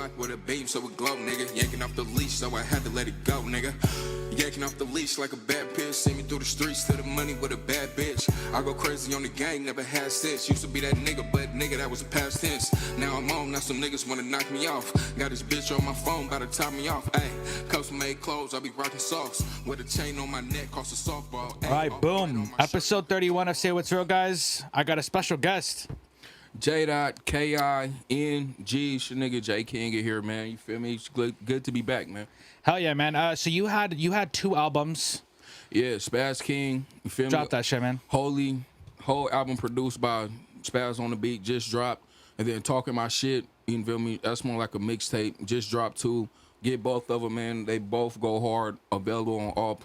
Glock with a beam so it glow, nigga. Yanking off the leash, so I had to let it go, nigga. Yanking off the leash like a bad bitch. See me through the streets to the money with a bad bitch. I go crazy on the gang, never had sense. Used to be that nigga, but nigga, that was a past tense. Now I'm on, now some niggas wanna knock me off. Got this bitch on my phone, about to top me off. Ayy, custom made clothes, I be rocking socks. With a chain on my neck, cost a softball. All right, boom. Episode 31 of Say What's Real, guys. I got a special guest. J.King, it's your nigga Jaye King in here, man. You feel me? It's good to be back, man. Hell yeah, man. So you had 2 albums. Yeah, Spaz King. You feel me? Drop that shit, man. Whole album produced by Spaz on the Beat just dropped, and then Talking My Shit. You feel me? That's more like a mixtape. Just dropped 2. Get both of them, man. They both go hard. Available on all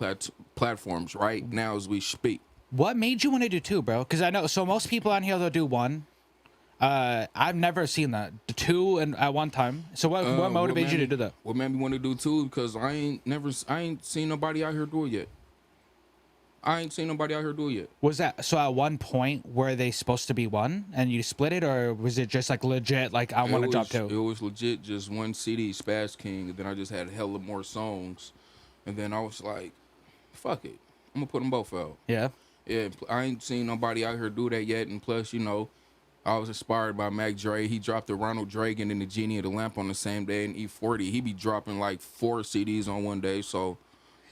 platforms right now as we speak. What made you want to do 2, bro? Because I know so most people on here they'll do 1. I've never seen that 2 and at one time. So what motivated you to do that? What made me want to do 2? Because I ain't seen nobody out here do it yet. Was that so? At one point, were they supposed to be 1 and you split it, or was it just like legit? Like I want to drop 2. It was legit, just 1 CD, Spaz King. And then I just had hella more songs, and then I was like, "Fuck it, I'm gonna put them both out." Yeah. Yeah, I ain't seen nobody out here do that yet, and plus, you know, I was inspired by Mac Dre. He dropped the Ronald Reagan and the Genie of the Lamp on the same day, and E40. He be dropping like 4 CDs on one day, so.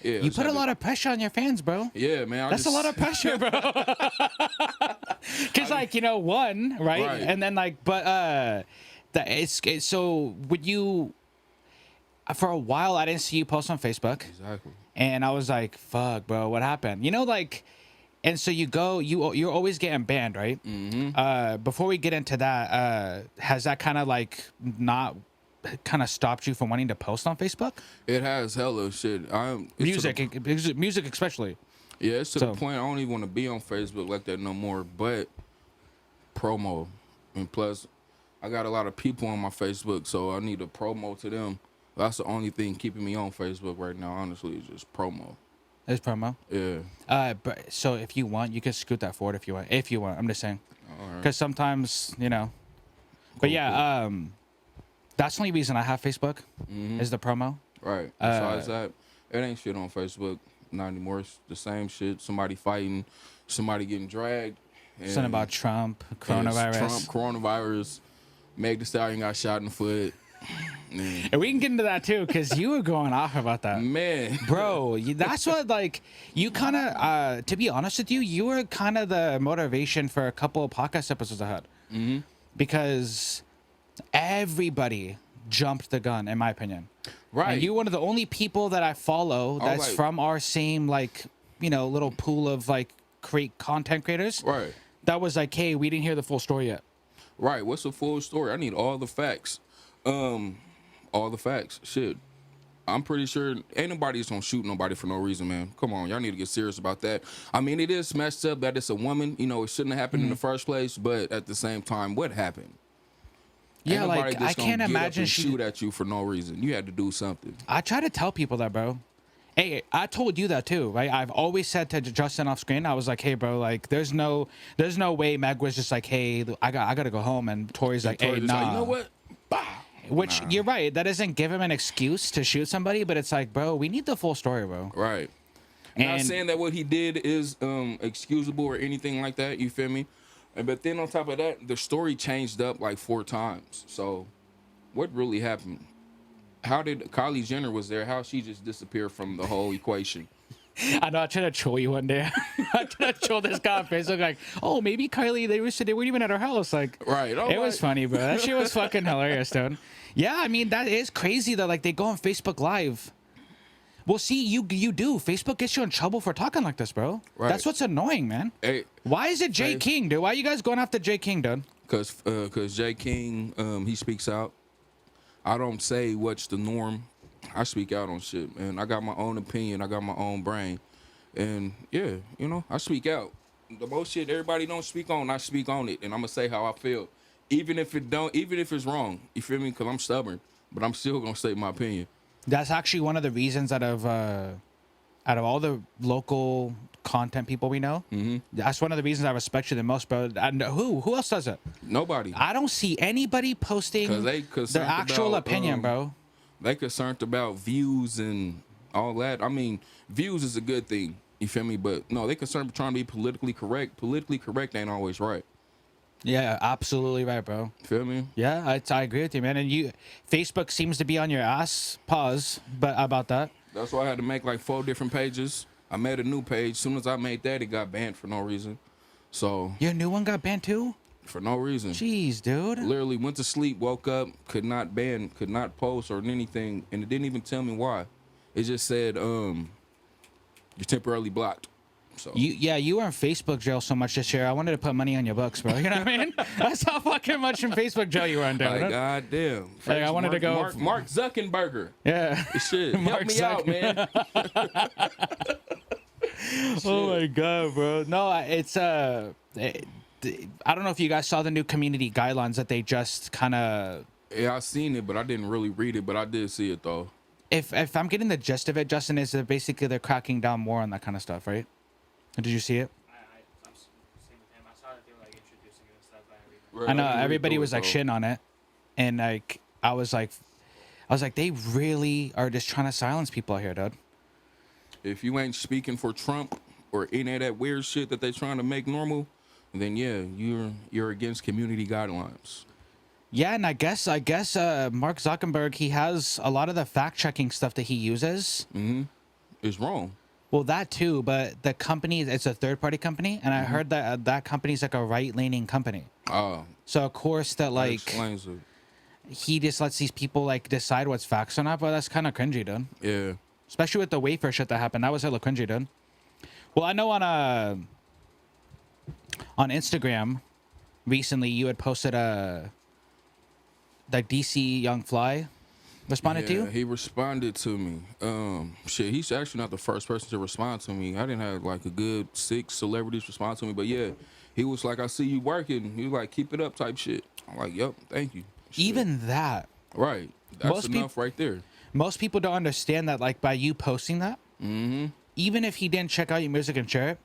Yeah, you put a lot of pressure on your fans, bro. Yeah, man. That's a lot of pressure, bro. Because, like, you know, 1, right? And then, like, but it's so would you, for a while, I didn't see you post on Facebook. Exactly. And I was like, fuck, bro, what happened? You know, like, and so you're always getting banned, right? Mm-hmm. Before we get into that, has that kind of, like, not kind of stopped you from wanting to post on Facebook? It has hella shit. Music especially. Yeah, it's to the point I don't even want to be on Facebook like that no more, but promo. And plus, I got a lot of people on my Facebook, so I need a promo to them. That's the only thing keeping me on Facebook right now, honestly, is just promo. It's promo? Yeah. But so if you want, you can scoot that forward if you want. If you want, I'm just saying. All right. Because sometimes, you know. But yeah, cool. That's the only reason I have Facebook is the promo. Right. Besides that, it ain't shit on Facebook not anymore. It's the same shit. Somebody fighting, somebody getting dragged. Something about Trump, coronavirus. Meg Thee Stallion got shot in the foot. And we can get into that too, because you were going off about that. Man. Bro, that's what, like, you kind of, to be honest with you, you were kind of the motivation for a couple of podcast episodes I had. Mm-hmm. Because everybody jumped the gun, in my opinion. Right. And you're one of the only people that I follow that's from our same, like, you know, little pool of, like, content creators. Right. That was like, hey, we didn't hear the full story yet. Right. What's the full story? I need all the facts. All the facts. Shit. I'm pretty sure ain't nobody's gonna shoot nobody for no reason, man. Come on, y'all need to get serious about that. I mean, it is messed up that it's a woman. You know, it shouldn't have happened in the first place, but at the same time, what happened? Yeah, like, I can't imagine she shoot at you for no reason. You had to do something. I try to tell people that, bro. Hey, I told you that too, right? I've always said to Justin off screen, I was like, hey, bro, like, there's no way Meg was just like, hey, I gotta go home, and Tori's like, hey, nah. Like, you know what? Bah. Which, you're right, that doesn't give him an excuse to shoot somebody, but it's like, bro, we need the full story, bro. Right. I'm not saying that what he did is excusable or anything like that, you feel me? But then on top of that, the story changed up like 4 times. So what really happened? How did Kylie Jenner was there? How she just disappeared from the whole equation? I know, I tried to troll you one day. I tried to troll this guy on Facebook, like, oh, maybe Kylie, they weren't even at her house. Like, right. It was funny, bro. That shit was fucking hilarious, dude. Yeah, I mean, that is crazy that, like, they go on Facebook Live. Well, see, you do. Facebook gets you in trouble for talking like this, bro. Right. That's what's annoying, man. Hey, why is it Jaye King, dude? Why are you guys going after Jaye King, dude? Because Jaye King, he speaks out. I don't say what's the norm. I speak out on shit, man. I got my own opinion. I got my own brain. And, yeah, you know, I speak out. The most shit everybody don't speak on, I speak on it. And I'm going to say how I feel. Even if it's wrong. You feel me? Because I'm stubborn. But I'm still going to say my opinion. That's actually one of the reasons out of all the local content people we know. That's one of the reasons I respect you the most, bro. And who else does it? Nobody. I don't see anybody posting their actual opinion, bro. They concerned about views and all that. I mean, views is a good thing. You feel me? But no, they concerned with trying to be politically correct. Politically correct ain't always right. Yeah, absolutely right, bro. Feel me? Yeah, I agree with you, man. And Facebook seems to be on your ass. Pause, but about that. That's why I had to make like 4 different pages. I made a new page. As soon as I made that, it got banned for no reason. So Your new one got banned too? for no reason. Jeez, dude. Literally went to sleep, woke up, could not post or anything, and it didn't even tell me why. It just said, you're temporarily blocked. So You were in Facebook jail so much this year. I wanted to put money on your books, bro. You know what I mean? That's how fucking much in Facebook jail you were in, dude. like, God damn. Like, I wanted to go. Mark Zuckerberg. Yeah. Shit, help me out, man. Oh my god, bro. No, it's I don't know if you guys saw the new community guidelines that they just kind of. Yeah, I seen it, but I didn't really read it. But I did see it though. If I'm getting the gist of it, Justin, is that basically they're cracking down more on that kind of stuff, right? Did you see it? I'm same with him. I saw that they were like introducing it and stuff. But I didn't read it. I know everybody was like shitting on it, and like I was like, they really are just trying to silence people out here, dude. If you ain't speaking for Trump or any of that weird shit that they trying to make normal, then yeah, you're against community guidelines. Yeah, and I guess Mark Zuckerberg, he has a lot of the fact checking stuff that he uses. It's wrong. Well, that too, but the company, it's a third party company, and I heard that that company's like a right leaning company. Oh, So of course that like explains it. he just lets these people like decide what's facts or not, but that's kind of cringy, dude. Yeah. Especially with the wafer shit that happened. That was hella cringy, dude. Well, I know on Instagram recently you had posted that DC Young Fly responded to you. He responded to me. Shit, he's actually not the first person to respond to me. I didn't have like a good 6 celebrities respond to me, but yeah, he was like, "I see you working." He was like, "Keep it up," type shit. I'm like, "Yep, thank you." Shit. Even that. Right. That's enough right there. Most people don't understand that, like, by you posting that, even if he didn't check out your music and share it,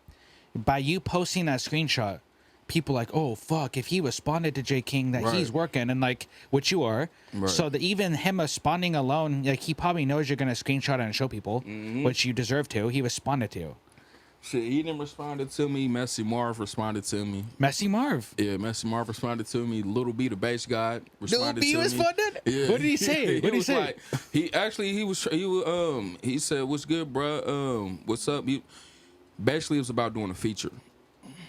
by you posting that screenshot, people like, oh, fuck, if he responded to Jaye King that he's working, and, like, which you are, so that even him responding alone, like, he probably knows you're going to screenshot it and show people, which you deserve to. He responded to you. Shit, he didn't responded to me. Messy Marv responded to me. Messy Marv? Yeah, Messy Marv responded to me. Little B, the bass guy, responded to me. Little B responded? Yeah. What did he say? What did he say? Like, he said, "What's good, bro? What's up?" Basically, it was about doing a feature.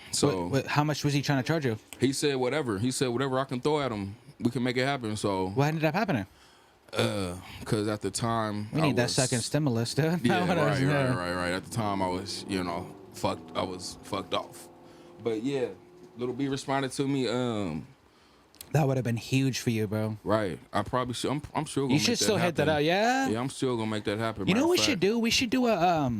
So how much was he trying to charge you? he said whatever. He said whatever I can throw at him, we can make it happen. So What ended up happening? because at the time We need that second stimulus, dude. Yeah, right. At the time, I was, fucked. I was fucked off. But yeah, Little B responded to me. That would have been huge for you, bro. Right. I probably should. I'm sure. You should still hit that out, yeah. Yeah, I'm still gonna make that happen. You know what we should do? We should do a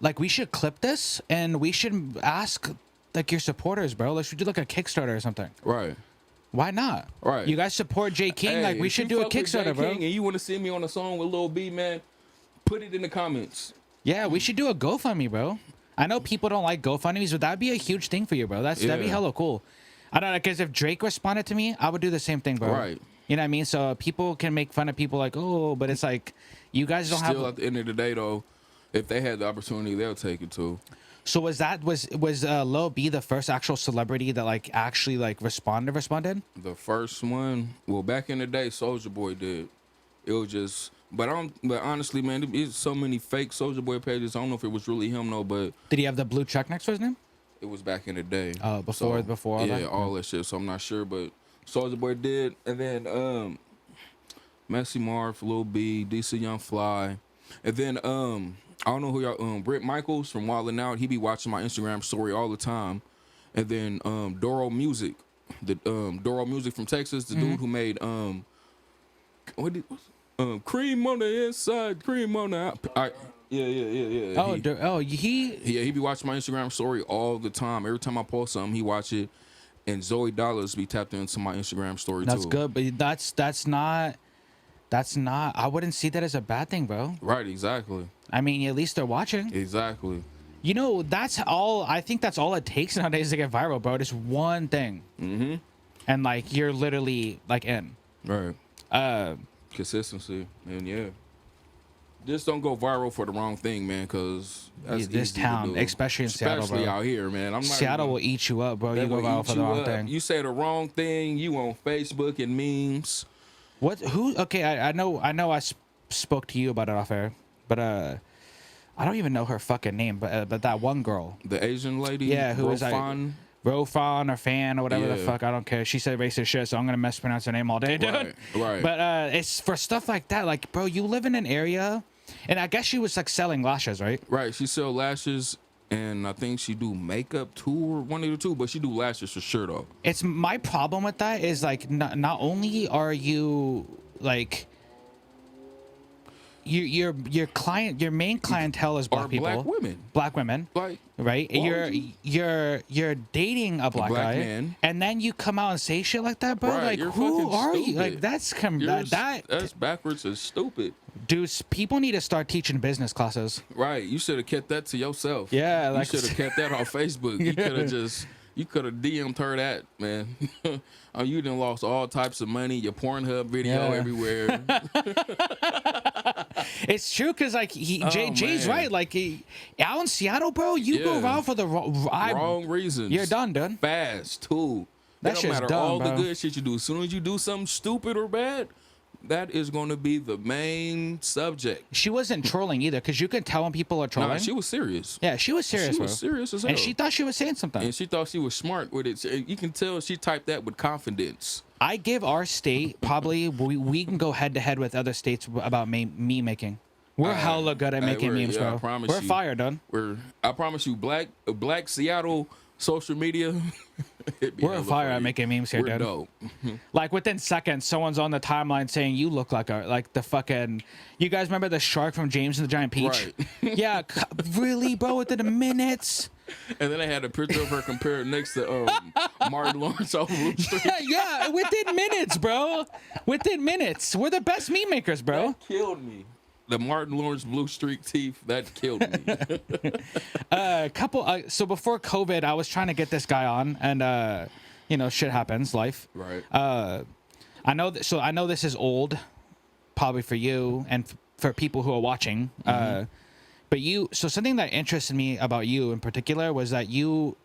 like we should clip this and we should ask like your supporters, bro. Like we should do like a Kickstarter or something. Right. Why not? Right. You guys support Jaye King, Hey, like we if should you do a fuck with Kickstarter, Jaye bro. King and you want to see me on a song with Lil B, man, put it in the comments. Yeah, we should do a GoFundMe, bro. I know people don't like GoFundMes, but that'd be a huge thing for you, bro. That'd be hella cool. I don't know, because if Drake responded to me, I would do the same thing, bro. Right. You know what I mean? So people can make fun of people like, oh, but it's like you guys don't have. Still, at the end of the day, though, if they had the opportunity, they'll take it too. So was Lil B the first actual celebrity that like actually like responded? The first one, well, back in the day, Soulja Boy did. It was just, but honestly, man, there's so many fake Soulja Boy pages. I don't know if it was really him though, but did he have the blue check next to his name? It was back in the day. Oh, before all that? Yeah, all that shit. So I'm not sure, but Soulja Boy did, and then Messy Marv, Lil B, DC Young Fly, and then I don't know who y'all, Britt Michaels from Wildin' Out. He be watching my Instagram story all the time. And then Doro Music, Doro Music from Texas, the dude who made cream on the inside, cream on the out. Yeah. He be watching my Instagram story all the time. Every time I post something, he watch it. And Zoe Dollars be tapped into my Instagram story too. That's good, but that's not. I wouldn't see that as a bad thing, bro. Right, exactly. I mean, at least they're watching. Exactly. You know, that's all. I think that's all it takes nowadays to get viral, bro. Just one thing, and like you're literally like in. Right. Consistency, and yeah. Just don't go viral for the wrong thing, man, because that's This easy town, to do. especially in Seattle, bro. out here, man. I'm not Seattle even, will eat you up, bro. they You go will viral eat for the you wrong up. thing. You say the wrong thing, you on Facebook and memes. What? Who? Okay, I know. I spoke to you about it off air, but I don't even know her fucking name. But that one girl, The Asian lady, yeah, who was like Rofan. Rofan or Fan or whatever the Yeah. fuck. I don't care. She said racist shit, so I'm gonna mispronounce her name all day, dude. Right. But it's for stuff like that. Like, bro, you live in an area, and I guess she was like selling lashes, right? Right. She sell lashes, and I think she do makeup too, or one of the two. But she do lashes for sure, though. It's my problem with that is like not only are you like your main clientele is black Or people, black women. black women, Like, right? well, You're dating a black black guy, man. and then you come out and say shit like that, bro. Right, Like, you're who fucking are you? stupid. Like, that's that's backwards and stupid. dude. People need to start teaching business classes. Right. You should have kept that to yourself. Yeah, You like- should have kept that on Facebook. You could have you could have DM'd her that, man. You done lost all types of money. Your Pornhub video Yeah. everywhere. It's true because like Jay's man. right. Like out in Seattle, bro, you go Yeah. around for the Wrong reasons. You're done, dude. Fast, too. That It don't shit's matter dumb, all bro. the good shit you do. As soon as you do something stupid or bad, that is going to be the main subject. She wasn't trolling either, because you can tell when people are trolling. Nah, she was serious. Yeah, she was serious, She bro. was serious as hell. And she thought she was saying something. And she thought she was smart with it. You can tell she typed that with confidence. I give our state probably we can go head to head with other states about meme making. We're hella good at making memes, I bro. promise We're you. fire, done. I promise you, black Seattle social media. it'd be We're hella fire at funny. making memes here, We're dude. dope. Like within seconds, someone's on the timeline saying you look like the fucking. You guys remember the shark from James and the Giant Peach? Right. Yeah, really, bro. Within minutes. And then I had a picture of her compared next to Martin Lawrence off Blue Street. Yeah, within minutes, bro. Within minutes. We're the best meme makers, bro. That killed me. The Martin Lawrence Blue Streak teeth, that killed me. So before COVID, I was trying to get this guy on, and shit happens, life. Right. I know. So I know this is old, probably for you and for people who are watching. But so something that interested me about you in particular was that you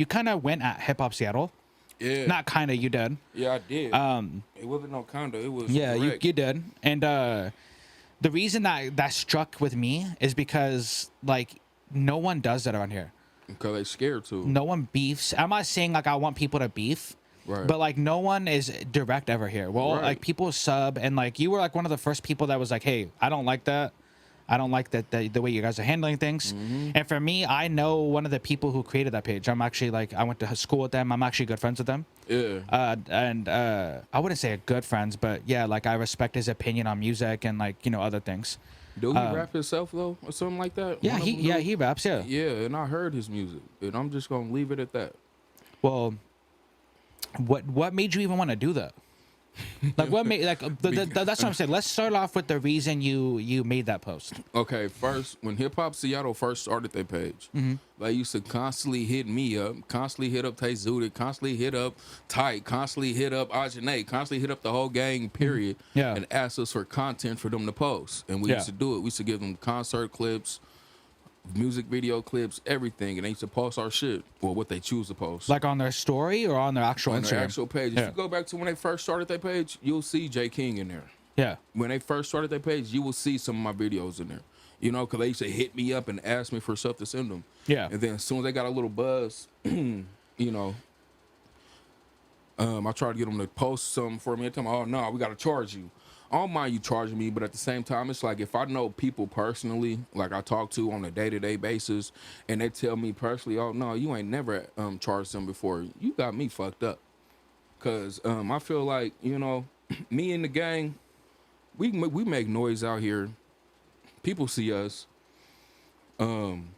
kind of went at Hip Hop Seattle. Yeah. Not kind of, you did. Yeah, I did. It wasn't no condo. It was Yeah, correct. you did. And the reason that struck with me is because like no one does that around here. Because they scared to. No one beefs. I'm not saying like I want people to beef. Right. But like no one is direct ever here. Well, Right. like people sub, and like you were like one of the first people that was like, "Hey, I don't like that. I don't like that the way you guys are handling things." And for me, I know one of the people who created that page. I'm actually like I went to school with them. I'm actually good friends with them. Yeah. And I wouldn't say good friends, but yeah, like I respect his opinion on music and like other things. Do he rap himself though, or something like that? Yeah, One of them do? he raps. Yeah. Yeah, and I heard his music, and I'm just gonna leave it at that. Well, what made you even want to do that? Like what made like that's what I'm saying. Let's start off with the reason you made that post. Okay, first, when Hip Hop Seattle first started their page, they used to constantly hit me up, constantly hit up Tay Zudit, constantly hit up Tyke, constantly hit up Ajane, constantly hit up the whole gang, period, Yeah. and ask us for content for them to post. And we Yeah. used to do it. We used to give them concert clips, music video clips, everything, and they used to post our shit, or what they choose to post. Like on their story or on their actual on Instagram? their actual page. If Yeah. you go back to when they first started their page, you'll see Jaye King in there. Yeah. When they first started their page, you will see some of my videos in there. Because they used to hit me up and ask me for stuff to send them. Yeah. And then as soon as they got a little buzz, I tried to get them to post something for me. They tell me, "Oh no, we got to charge you." I don't mind you charging me, but at the same time, it's like if I know people personally, like I talk to on a day-to-day basis, and they tell me personally, "Oh no, you ain't never charged them before," you got me fucked up. Cause I feel like me and the gang, we make noise out here. People see us. And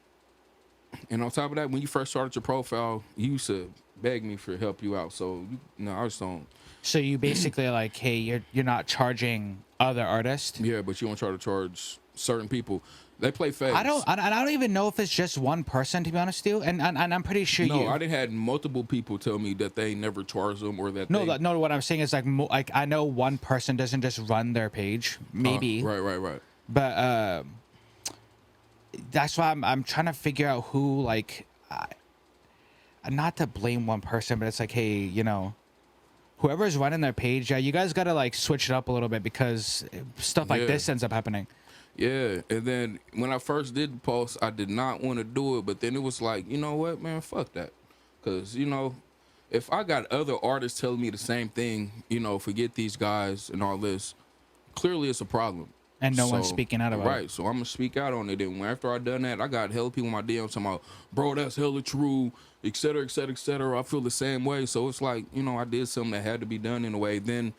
on top of that, when you first started your profile, you used to beg me for help you out. So I just don't. So you basically like, hey, you're not charging other artists. Yeah, but you don't try to charge certain people. They play fake. I don't even know if it's just one person, to be honest with you. And I'm pretty sure No, you. I didn't had multiple people tell me that they never charged them or that No, they, no. What I'm saying is like I know one person doesn't just run their page, maybe. Right. But that's why I'm trying to figure out who, like, not to blame one person, but it's like, hey, you know, whoever's running their page, yeah, you guys gotta like switch it up a little bit because stuff like this ends up happening. Yeah, and then when I first did the post, I did not want to do it, but then it was like, you know what, man, fuck that, because you know, if I got other artists telling me the same thing, you know, forget these guys and all this, clearly it's a problem. And no one's speaking out about it. Right, so I'm gonna speak out on it. And after I done that, I got hella people in my DMs talking about, bro, that's hella true, et cetera, et cetera, et cetera. I feel the same way. So it's like, you know, I did something that had to be done in a way. Then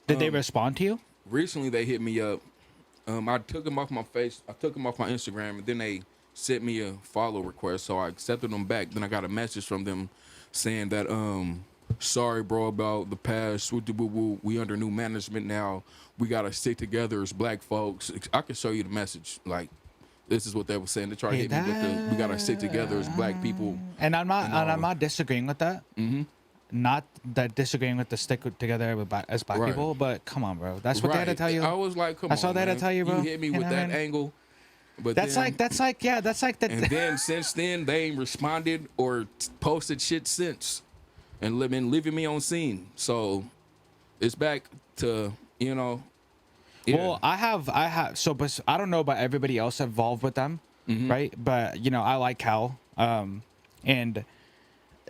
Did they respond to you? recently they hit me up. I took them off my face. I took them off my Instagram, and then they sent me a follow request. So I accepted them back. Then I got a message from them saying that, sorry, bro, about the past. We under new management now. We gotta stick together as black folks. I can show you the message. Like, this is what they were saying. They tried to hit me with the, we gotta stick together as black people. And I'm not disagreeing with that. Mm-hmm. Not that disagreeing with the stick together as black Right. people, but come on, bro. That's what they had to tell you. I was like, come on, That's all they had to man. tell you, bro. You hit me You with know that what I mean? angle. But That's then, like the. and then since then they ain't responded or posted shit since, and been leaving me on scene. So it's back to, you know. Yeah. Well, I have. So, but I don't know about everybody else involved with them, right? But you know, I like Cal, and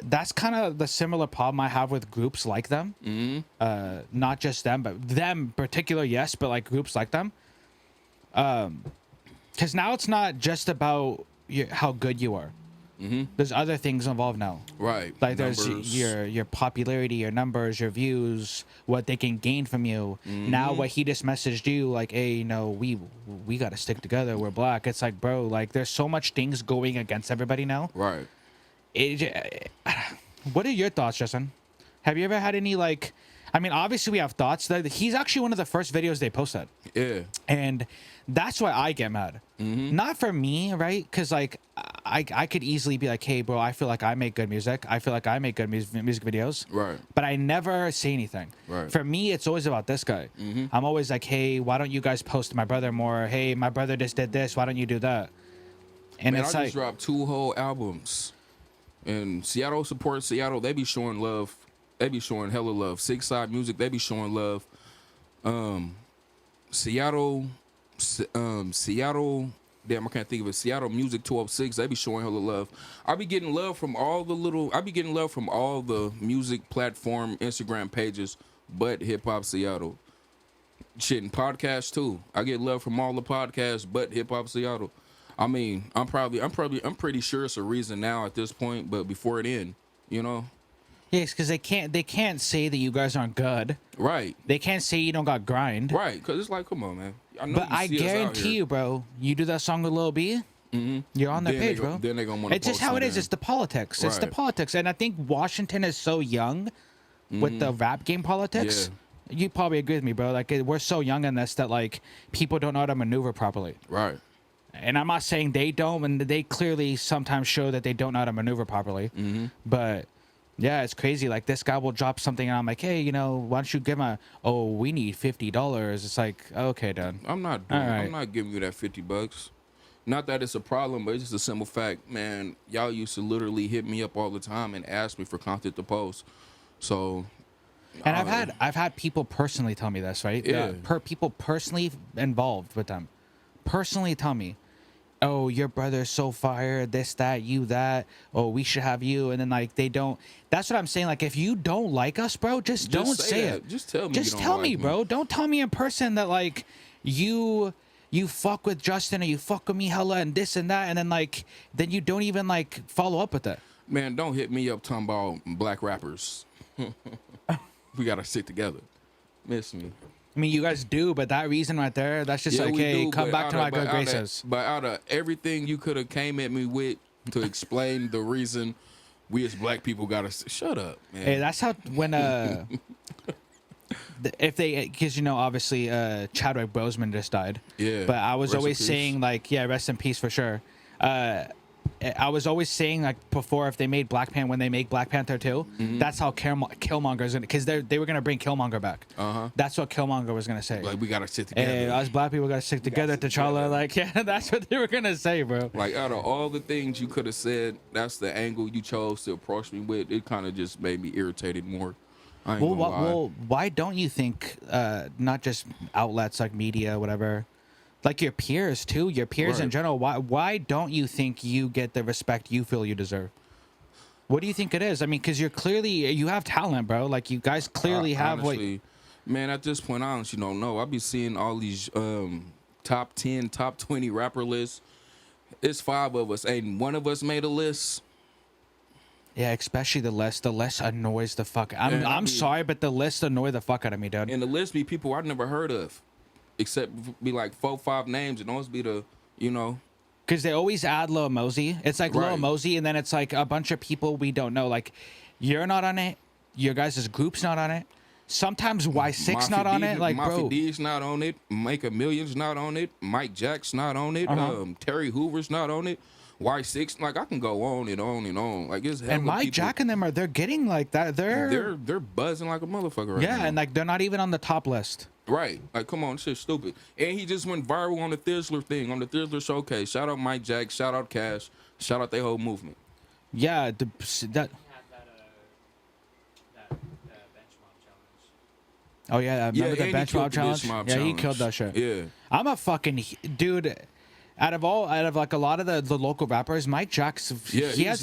that's kind of the similar problem I have with groups like them. Not just them, but them particular, yes, but like groups like them. Because now it's not just about how good you are. There's other things involved now. Right. Like Numbers. there's your popularity, your numbers, your views, what they can gain from you. Now what he just messaged you, like, hey, you know, we got to stick together. We're black. It's like, bro, like there's so much things going against everybody now. Right. What are your thoughts, Justin? Have you ever had any, like, I mean, obviously we have thoughts. He's actually one of the first videos they posted. Yeah. And that's why I get mad. Not for me, right? Because, like, I could easily be like, hey, bro, I feel like I make good music. I feel like I make good music videos. Right. But I never say anything. Right. For me, it's always about this guy. I'm always like, hey, why don't you guys post my brother more? Hey, my brother just did this. Why don't you do that? And Man, it's I like, just dropped 2 whole albums. And Seattle supports Seattle. They be showing love. They be showing hella love. Six Side Music, they be showing love. Seattle, damn, I can't think of it. Seattle Music 206, they be showing hella love. I be getting love from all the music platform Instagram pages, but Hip Hop Seattle. Shit, and podcasts too. I get love from all the podcasts, but Hip Hop Seattle. I mean, I'm pretty sure it's a reason now at this point, but before it end, you know. yes, because they can't say that you guys aren't good. Right. They can't say you don't got grind. Right, because it's like, come on, man. I know But you I see us out guarantee here. you, bro, you do that song with Lil B, you're on their Then page, they bro. Then they gonna want to. It's just how it is. It's the politics. It's the Right. politics. And I think Washington is so young with the rap game politics. Yeah. You probably agree with me, bro. Like, we're so young in this that, like, people don't know how to maneuver properly. Right. And I'm not saying they don't, and they clearly sometimes show that they don't know how to maneuver properly. But yeah, it's crazy. Like, this guy will drop something, and I'm like, hey, you know, why don't you give him we need $50. It's like, okay, done. I'm not giving you that $50. Not that it's a problem, but it's just a simple fact, man. Y'all used to literally hit me up all the time and ask me for content to post. So, And I've had people personally tell me this, right? Yeah. People personally involved with them personally tell me, oh, your brother's so fire, this, that, you, that. Oh, we should have you. And then, like, they don't. That's what I'm saying. Like, if you don't like us, bro, just don't say that. it. Just tell me. Just you don't tell like me, bro. Don't tell me in person that, like, you fuck with Justin or you fuck with me hella and this and that. And then, like, then you don't even, like, follow up with it. Man, don't hit me up talking about black rappers. We gotta stick together. Miss me. I mean, you guys do, but that reason right there, that's just like, we hey, do, come but back to my good but graces. But out of everything you could have came at me with to explain the reason we as black people gotta shut up, man. Hey, that's how when if they, because obviously Chadwick Boseman just died. Yeah. But I was Rest in always peace. saying like, yeah, rest in peace for sure. I was always saying like before, if they made when they make Black Panther 2, that's how Killmonger is gonna, because they were gonna bring Killmonger back. That's what Killmonger was gonna say. Like, we gotta sit together. Hey, us black people gotta stick together, sit T'Challa. together. Like, yeah, that's what they were gonna say, bro. Like, out of all the things you could have said, that's the angle you chose to approach me with. It kind of just made me irritated more. I ain't gonna lie. Why don't you think not just outlets like media, whatever, like your peers too, in Right. general, why don't you think you get the respect you feel you deserve? What do you think it is? I mean, because you have talent, bro. Like, you guys clearly have Honestly, man, at this point, I honestly don't know. I be seeing all these top 10, top 20 rapper lists. It's 5 of us. Ain't one of us made a list. yeah, especially the list. The list annoys the fuck. Man, I'm sorry, but the list annoy the fuck out of me, dude. And the list be people I've never heard of. Except be like 4, 5 names, and those be the, Because they always add Lil Mosey. It's like Lil Right. Mosey, and then it's like a bunch of people we don't know. Like, you're not on it. Your guys' group's not on it. Sometimes Y6 not on it. Like, Mafia bro. D's not on it. Make a Million's not on it. Mike Jack's not on it. Terry Hoover's not on it. Y6, like, I can go on and on and on. Like, it's hella And Mike people. Jack and them they're getting like that. They're They're buzzing like a motherfucker right now. yeah, and like they're not even on the top list. Right. Like, come on, shit's stupid. And he just went viral on the Thizzler thing, on the Thizzler showcase. Shout out Mike Jack, shout out Cash, shout out their whole movement. Yeah, that He had that bench mob challenge. oh yeah, remember and the he bench killed mob the challenge? bench mob Yeah, he challenge. killed that shit. Yeah. I'm a fucking dude. Out of like a lot of the local rappers, Mike Jack's Yeah, he's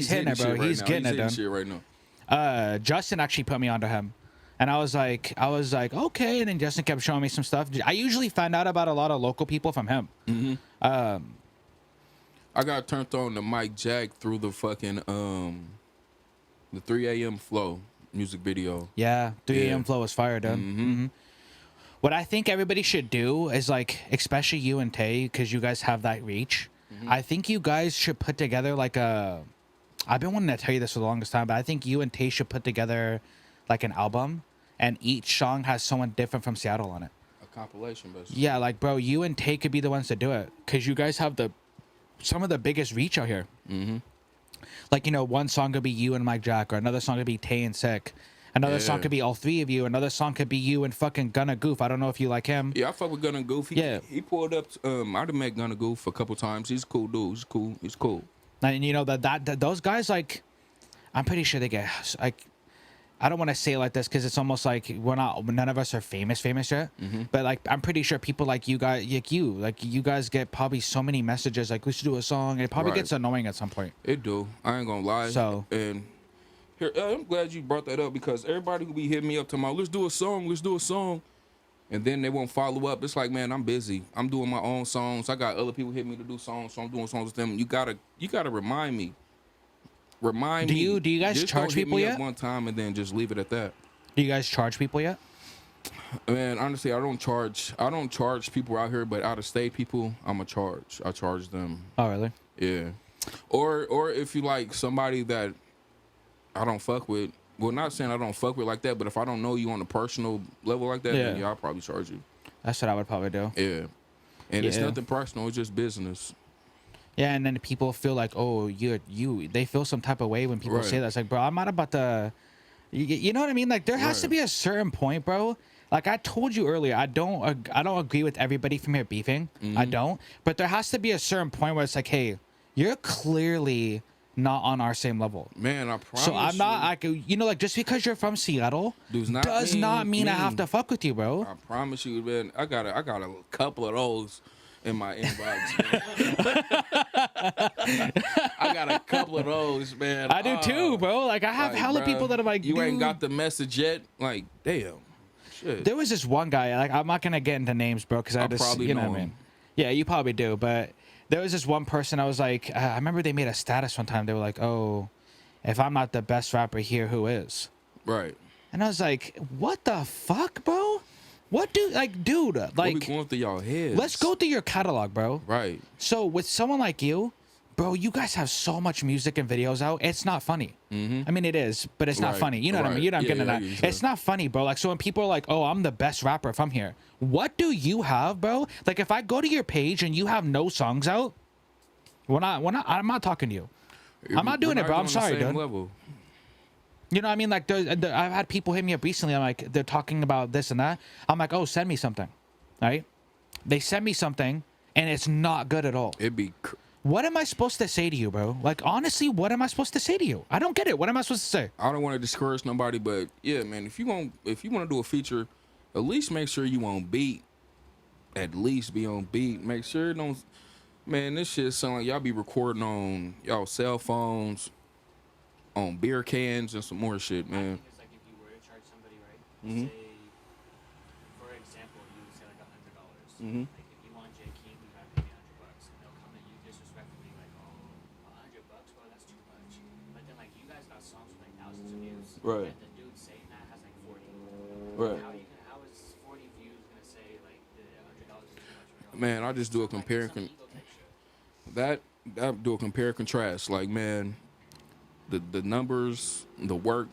hitting it, bro. He's getting it done. Shit right now. Justin actually put me onto him, and I was like, okay. And then Justin kept showing me some stuff. I usually find out about a lot of local people from him. I got turned on to Mike Jack through the fucking the 3 a.m. Flow music video. Yeah, 3 Yeah. a.m. Flow was fire, dude. What I think everybody should do is, like, especially you and Tay, because you guys have that reach. I think you guys should put together like a. I've been wanting to tell you this for the longest time, but I think you and Tay should put together like an album, and each song has someone different from Seattle on it. A compilation, basically. Yeah, like, bro, you and Tay could be the ones to do it, because you guys have some of the biggest reach out here. Like, one song could be you and Mike Jack, or another song could be Tay and Sick. Another song Yeah. could be all three of you. Another song could be you and fucking Gunna Goof. I don't know if you like him. Yeah, I fuck with Gunna Goof. He pulled up. I done met Gunna Goof a couple times. He's a cool dude. He's cool. And that those guys, like, I'm pretty sure they get like. I don't want to say it like this because it's almost like none of us are famous yet. But like, I'm pretty sure people like you guys, you guys get probably so many messages like, we should do a song. It probably Right. gets annoying at some point. It do. I ain't gonna lie. So- and here, I'm glad you brought that up because everybody who be hitting me up tomorrow, let's do a song, and then they won't follow up. It's like, man, I'm busy. I'm doing my own songs. I got other people hit me to do songs, so I'm doing songs with them. You gotta remind me. Do you guys Just charge don't hit people me yet? up one time and then just leave it at that. Do you guys charge people yet? Man, honestly, I don't charge people out here, but out of state people, I charge them. Oh, really? Yeah. Or if you like somebody that I don't fuck with, well, not saying I don't fuck with like that, but if I don't know you on a personal level like that, then Yeah. I'll probably charge you. That's what I would probably do. Yeah. And it's Yeah. nothing personal, it's just business. Yeah, and then people feel like, oh, they feel some type of way when people Right. say that. It's like, bro, I'm not about to, you know what I mean? Like, there has to Right. be a certain point, bro. Like I told you earlier, I don't agree with everybody from here beefing. I don't. But there has to be a certain point where it's like, hey, you're clearly not on our same level. Man, I promise So I'm not, you, like, just because you're from Seattle does not mean I have mean- to fuck with you, bro. I promise you, man, I got a couple of those in my inbox. Man. I got a couple of those, man. I do too, bro. Like, I have Like, hella bruh, people that are like, you ain't dude. got the message yet. Like, damn. Shit. There was this one guy, like, I'm not gonna get into names, bro, because I just, probably you know know what I mean. him. Yeah, you probably do, but there was this one person. I was like, I remember they made a status one time. They were like, oh, if I'm not the best rapper here, who is? Right. And I was like, what the fuck, bro? What dude? Like, What be like, going through y'all heads? let's go through your catalog, bro. Right. So with someone like you, bro, you guys have so much music and videos out. It's not funny. I mean, it is, but it's not Right, funny. You know what I mean? You know what I'm right. getting Yeah, at. yeah, I get you. It's not funny, bro. Like, so when people are like, "Oh, I'm the best rapper if I'm here," what do you have, bro? Like, if I go to your page and you have no songs out, I'm not talking to you. I'm not doing it, bro. I'm sorry, dude. Level. You know what I mean? Like, I've had people hit me up recently. I'm like, they're talking about this and that. I'm like, oh, send me something, right? They send me something, and it's not good at all. It'd be. What am I supposed to say to you, bro? Like, honestly, what am I supposed to say to you? I don't get it. What am I supposed to say? I don't want to discourage nobody, but yeah, man, if you want to do a feature, at least make sure you on beat. At least be on beat. Make sure it don't. Man, this shit sound like y'all be recording on y'all cell phones, on beer cans and some more shit, I man. think it's like if you were to charge somebody, right? Say, for example, you would say like $100. Like if you want Jaye King, you gotta pay me $100, and they'll come at you disrespectfully like, oh, $100, bro, that's too much. But then like you guys got songs with like thousands of views, Right. and the dude saying that has like 40. Right. How is 40 views gonna say like the $100 is too much? Man, I just do a compare Some and ego type shit. that do a compare and contrast. Like, man, the numbers, the work,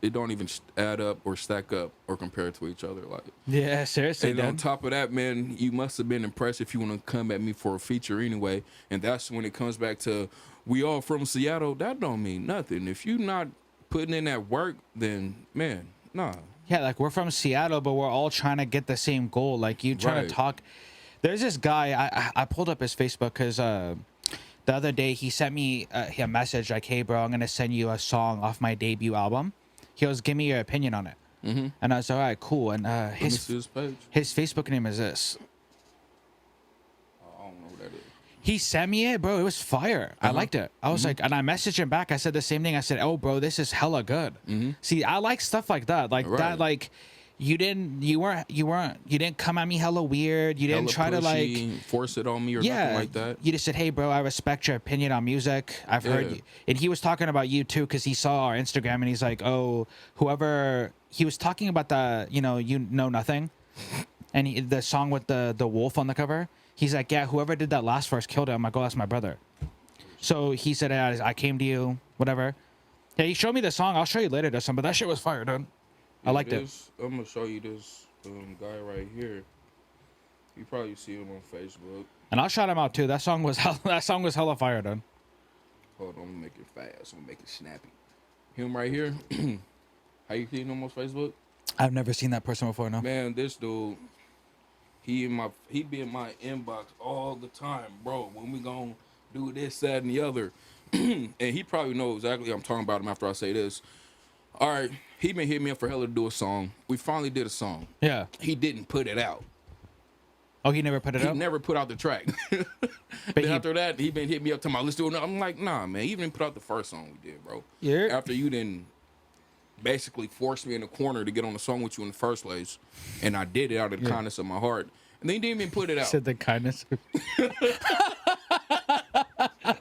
it don't even add up or stack up or compare to each other. Like, Yeah, seriously, and on top of that, man, you must have been impressed if you want to come at me for a feature anyway. And that's when it comes back to, we all from Seattle. That don't mean nothing. If you not putting in that work, then man, nah. Yeah, like we're from Seattle, but we're all trying to get the same goal. Like you trying Right. to talk. There's this guy. I pulled up his Facebook because the other day he sent me a message like, "Hey, bro, I'm gonna send you a song off my debut album." He goes, "Give me your opinion on it." And I was like, "All right, cool." And Let me see his this page. Facebook name is this. I don't know what that is. He sent me it, bro. It was fire. I liked it. I was like, and I messaged him back. I said the same thing. I said, "Oh, bro, this is hella good." See, I like stuff like that. Like Right. that. Like you didn't come at me hella weird. You didn't try Hella to like. pushy, force it on me or Yeah, nothing like that. you just said, "Hey, bro, I respect your opinion on music. I've heard Yeah. you." And he was talking about you too, because he saw our Instagram and he's like, "Oh, whoever." He was talking about the, you know nothing, and the song with the wolf on the cover. He's like, "Yeah, whoever did that last verse killed it." I'm like, "Oh, that's my brother." So he said, I came to you, whatever. Yeah, he showed me the song. I'll show you later, Dustin. But that shit was fire, dude. I liked it. I'm gonna show you this guy right here. You probably see him on Facebook. And I'll shout him out too. That song was hella fire, dude. Hold on, I'm gonna make it fast. I'm gonna make it snappy. Him right here. How you see him on Facebook? I've never seen that person before, no. Man, this dude, he be in my inbox all the time, bro. When we gonna do this, that, and the other. And he probably knows exactly I'm talking about him after I say this. All right, he been hitting me up for hella to do a song. We finally did a song. Yeah. He didn't put it out. Oh, he never put it He up? never put out the track. But Then he- after that, he been hitting me up to my let's do it. I'm like, nah, man. He didn't put out the first song we did, bro. Yeah. After you didn't basically force me in the corner to get on the song with you in the first place, and I did it out of the kindness of my heart. And then he didn't even put it out. Said the kindness.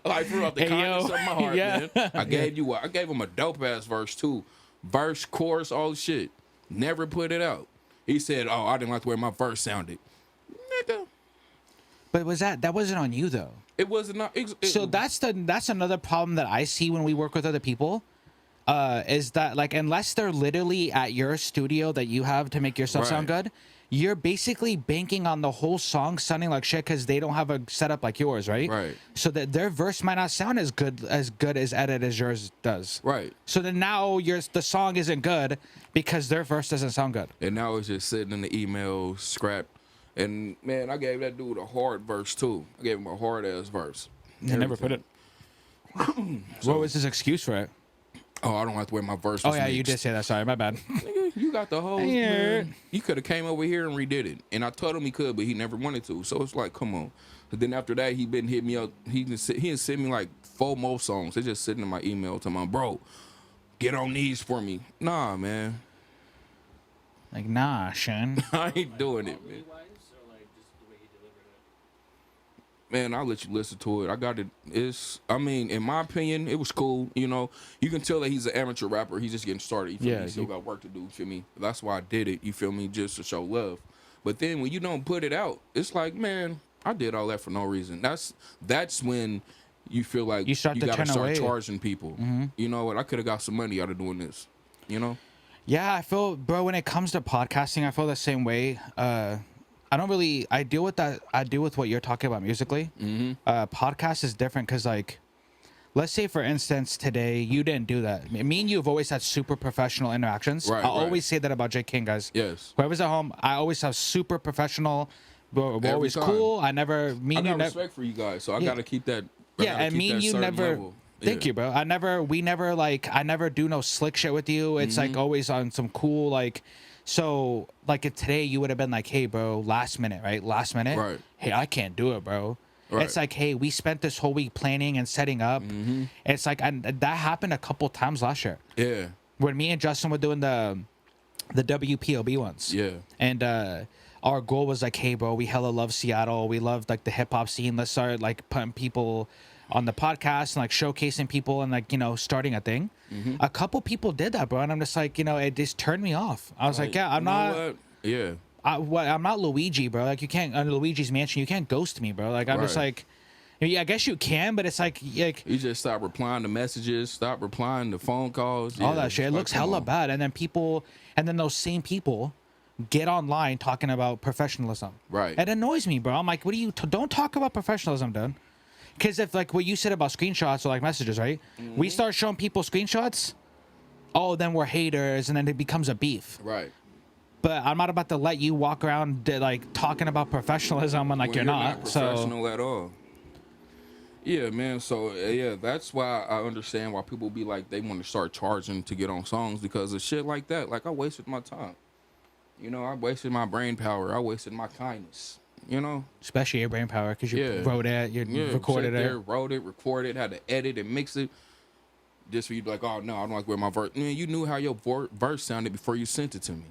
Like for out the Hey, kindness yo. of my heart, Yeah. man. I gave him a dope ass verse too, verse, chorus, all the shit. Never put it out. He said, "Oh, I didn't like the way my verse sounded." Nigga, But that wasn't on you though. it was not. So that's another problem that I see when we work with other people. Is that like unless they're literally at your studio that you have to make yourself sound Right. good, you're basically banking on the whole song sounding like shit because they don't have a setup like yours, right? Right. So that their verse might not sound as good as edit as yours does. Right. So then now the song isn't good because their verse doesn't sound good. And now it's just sitting in the email scrapped. And man, I gave that dude a hard verse too. I gave him a hard ass verse. They never put it. What was his excuse for it? Oh, I don't like the way my verse Oh was yeah, you mixed. did say that. Sorry, my bad. Nigga, you got the whole Yeah. man. You could have came over here and redid it. And I told him he could, but he never wanted to. So it's like, come on. But then after that, he been hit me up. He done sent me like 4 more songs. They're just sitting in my email to my bro. Get on these for me. Nah, man. Like nah, Shen. I ain't doing it, man. Wise or like just the way he delivered it? Man, I'll let you listen to it. I got it. I mean, in my opinion, it was cool. You know, you can tell that he's an amateur rapper. He's just getting started. You feel Yeah, me? He still got work to do. You feel me? That's why I did it. You feel me? Just to show love. But then when you don't put it out, it's like, man, I did all that for no reason. That's when you feel like You start to gotta turn start away. charging people. You know what? I could have got some money out of doing this. You know? Yeah, I feel, bro, when it comes to podcasting, I feel the same way. I don't really, I deal with that. I deal with what you're talking about musically. Podcast is different because, like, let's say, for instance, today you didn't do that. Me and you have always had super professional interactions. Right, I right. always say that about Jaye King, guys. Yes. Whoever's at home, I always have super professional. We're Every always time. cool. I never, me I and you got never. respect for you guys, so I Yeah. gotta keep that. Yeah, and me and you never. Thank you, bro. We never like, I never do no slick shit with you. It's like always on some cool, like, so like today you would have been like, hey, bro, last minute, right? Last minute. Right. Hey, I can't do it, bro. Right. It's like, hey, we spent this whole week planning and setting up. It's like, and that happened a couple times last year Yeah. when me and Justin were doing the WPOB ones. Yeah. And our goal was like, hey, bro, we hella love Seattle. We love like the hip hop scene. Let's start like putting people on the podcast and like showcasing people and like, you know, starting a thing. A couple people did that, bro. And I'm just like, you know, it just turned me off. I was like, yeah, I'm You know not. what? Yeah. I'm not Luigi, bro. Like, you can't, on Luigi's Mansion, you can't ghost me, bro. Like, I'm just Right. like, yeah, I guess you can, but it's like You just stop replying to messages, stop replying to phone calls. all Yeah, that shit. It like, looks come hella on. bad. And then those same people get online talking about professionalism. Right. It annoys me, bro. I'm like, what do you, don't talk about professionalism, dude. Because if, like, what you said about screenshots or, like, messages, right? We start showing people screenshots, oh, then we're haters, and then it becomes a beef. Right. But I'm not about to let you walk around, like, talking about professionalism when, like, When you're not. professional So, at all. Yeah, man. So yeah, that's why I understand why people be like they want to start charging to get on songs because of shit like that. Like I wasted my time. You know, I wasted my brain power. I wasted my kindness. You know. especially your brain power, because you Yeah. wrote it, you Yeah, recorded sat it. there, wrote it, recorded, had to edit and mix it. Just for you to be like, oh no, I don't like where my verse. Man, you knew how your verse sounded before you sent it to me.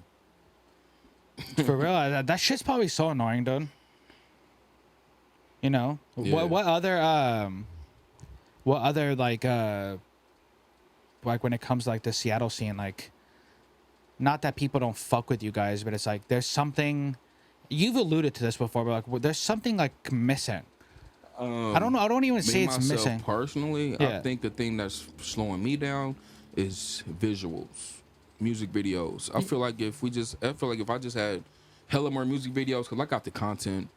For real, that shit's probably so annoying, dude. You know, Yeah. what other like when it comes to, like, the Seattle scene, like, not that people don't fuck with you guys, but it's like there's something. You've alluded to this before, but like there's something like missing. I don't know. I don't even say it's myself, missing. Personally, Yeah. I think the thing that's slowing me down is visuals, music videos. I feel like if I just had hella more music videos, because I got the content,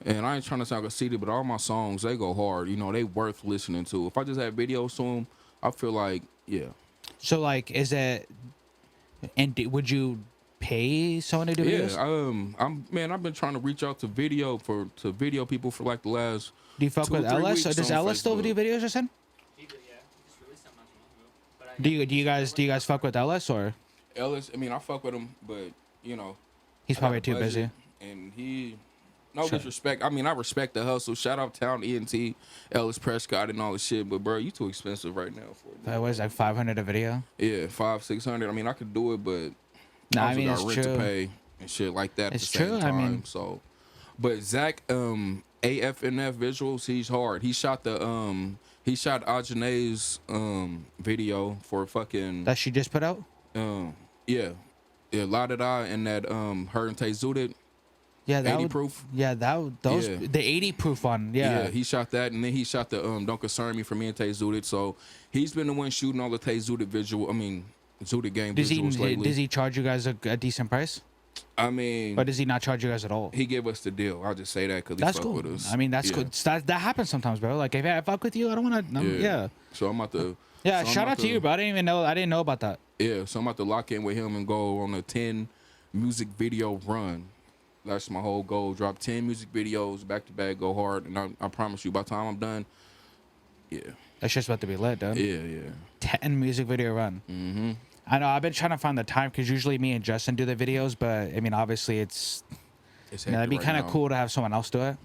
and I ain't trying to sound conceited, but all my songs, they go hard. You know, they worth listening to. If I just had videos to them, I feel like, yeah. So, like, is it? And would you pay someone to do videos? Yeah, I've been trying to reach out to video people for like the last. Do you fuck 2 or with 3 Ellis? Or weeks does on Ellis still Facebook. do videos or something? He just released something not too long ago. But Do you guys fuck with Ellis, or Ellis, I mean, I fuck with him, but you know, he's I got probably a too busy? budget, and he, no Sure. disrespect. I mean, I respect the hustle. Shout out Town ENT, Ellis Prescott, and all the shit. But bro, you too expensive right now for it. That was like 500 a video. Yeah, 500-600. I mean, I could do it, but Nah, I also mean, got it's rent true. to pay and shit like that. It's at the same true, I Time, mean- so, but Zach, AFNF visuals, he's hard. He shot Ajanae's video for fucking That she just put out. yeah. La Da Da and that her and Tay Zooted. Yeah, that 80 would, proof. Yeah, those Yeah. the 80 proof one. Yeah. He shot that, and then he shot the Don't Concern Me for me and Tay Zooted. So he's been the one shooting all the Tay Zooted Zooted game visuals lately. Does he charge you guys a decent price, I mean, or does he not charge you guys at all? he gave us the deal. I'll just say that because he That's fuck cool. with us. I mean, that's Yeah. good. That happens sometimes, bro. Like, if I fuck with you, I don't want to. Yeah. So I'm about to. Yeah. so I'm Shout about out to you, bro. I didn't know about that. Yeah, so I'm about to lock in with him and go on a 10 music video run. That's my whole goal. Drop 10 music videos back to back, go hard, and I promise you, by the time I'm done, yeah, That's just about to be lit, dude. yeah. 10 music video run. Mm-hmm. I know. I've been trying to find the time because usually me and Justin do the videos, but I mean, obviously, it's that'd be kind of cool to have someone else do it.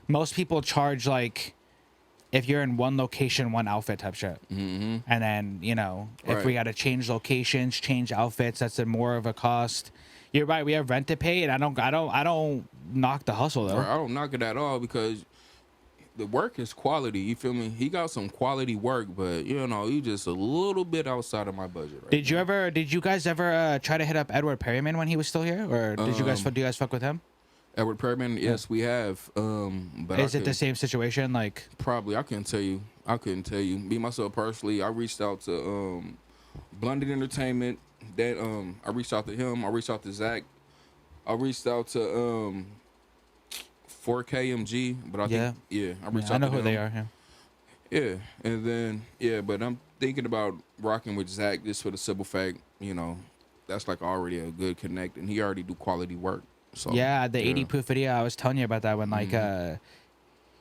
Most people charge like if you're in one location, one outfit type shit, and then if we Right. got to change locations, change outfits, that's a more of a cost. You're right. We have rent to pay, and I don't knock the hustle though. I don't knock it at all because the work is quality. You feel me? He got some quality work, but you just a little bit outside of my budget. Right Did you guys ever try to hit up Edward Perryman when he was still here, or did you guys do you guys fuck with him? Edward Perryman, yes, we have. But Is it the same situation? Like, probably I couldn't tell you. Me myself personally, I reached out to Blended Entertainment. That I reached out to him. I reached out to Zach. I reached out to 4KMG, but I think I reached out. I know to who them. they are. Yeah. Yeah, and then but I'm thinking about rocking with Zach just for the simple fact, that's like already a good connect, and he already do quality work. So Yeah, the 80 proof video, I was telling you about that when like